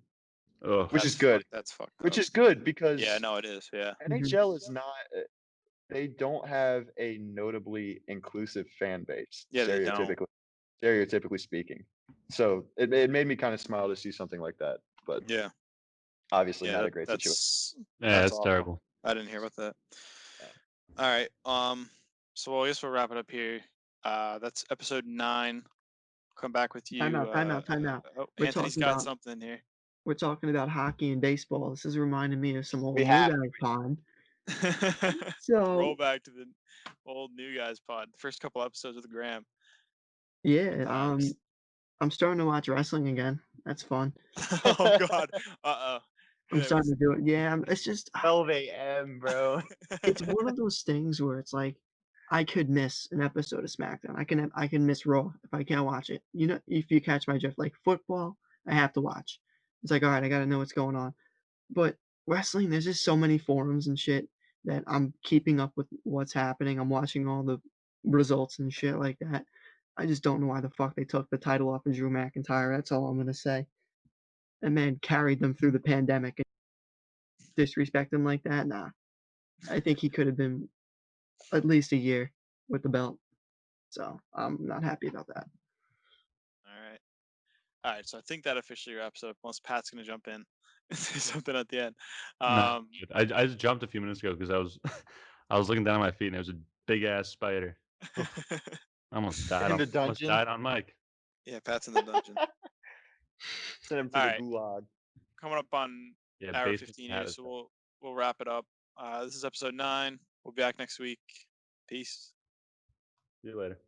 S4: Which is good.
S1: That's fucked up.
S4: Which is good because
S1: it is. Yeah.
S4: NHL is not. They don't have a notably inclusive fan base.
S1: Yeah, they don't.
S4: Stereotypically speaking. So it made me kind of smile to see something like that. But
S1: yeah,
S4: obviously not a great situation.
S3: Yeah, that's terrible.
S1: I didn't hear about that. All right. So I guess we'll wrap it up here. That's episode 9. Come back with you.
S2: Time out.
S1: Oh,
S2: We're
S1: Anthony's
S2: talking
S1: got
S2: about-
S1: something here.
S2: We're talking about hockey and baseball. This is reminding me of some old New Guys pod. So
S1: roll back to the old New Guys pod. The first couple episodes with Graham.
S2: yeah, I'm starting to watch wrestling again. That's fun.
S1: Oh God. Uh-oh.
S2: I'm
S1: Yeah,
S2: starting to do it. Yeah, it's just
S4: 12 a.m., bro.
S2: it's one of those things where it's like I could miss an episode of SmackDown. I can miss Raw if I can't watch it. You know, if you catch my drift, like football, I have to watch. It's like, all right, I got to know what's going on. But wrestling, there's just so many forums and shit that I'm keeping up with what's happening. I'm watching all the results and shit like that. I just don't know why the fuck they took the title off of Drew McIntyre. That's all I'm gonna say. That man carried them through the pandemic and disrespect him like that. Nah, I think he could have been at least a year with the belt. So I'm not happy about that.
S1: All right. All right. So I think that officially wraps up. Unless Pat's gonna jump in and say something at the end.
S3: No, I just jumped a few minutes ago because I was I was looking down at my feet and there was a big ass spider. Oof, I almost died.
S4: In the
S3: Almost
S4: dungeon.
S3: died on mic.
S1: Yeah, Pat's in the dungeon.
S4: Send him to
S1: All
S4: the
S1: right.
S4: gulag.
S1: Coming up on
S3: Yeah,
S1: hour
S3: basement
S1: 15
S3: had
S1: here,
S3: us.
S1: so we'll wrap it up. This is episode 9. We'll be back next week. Peace.
S3: See you later.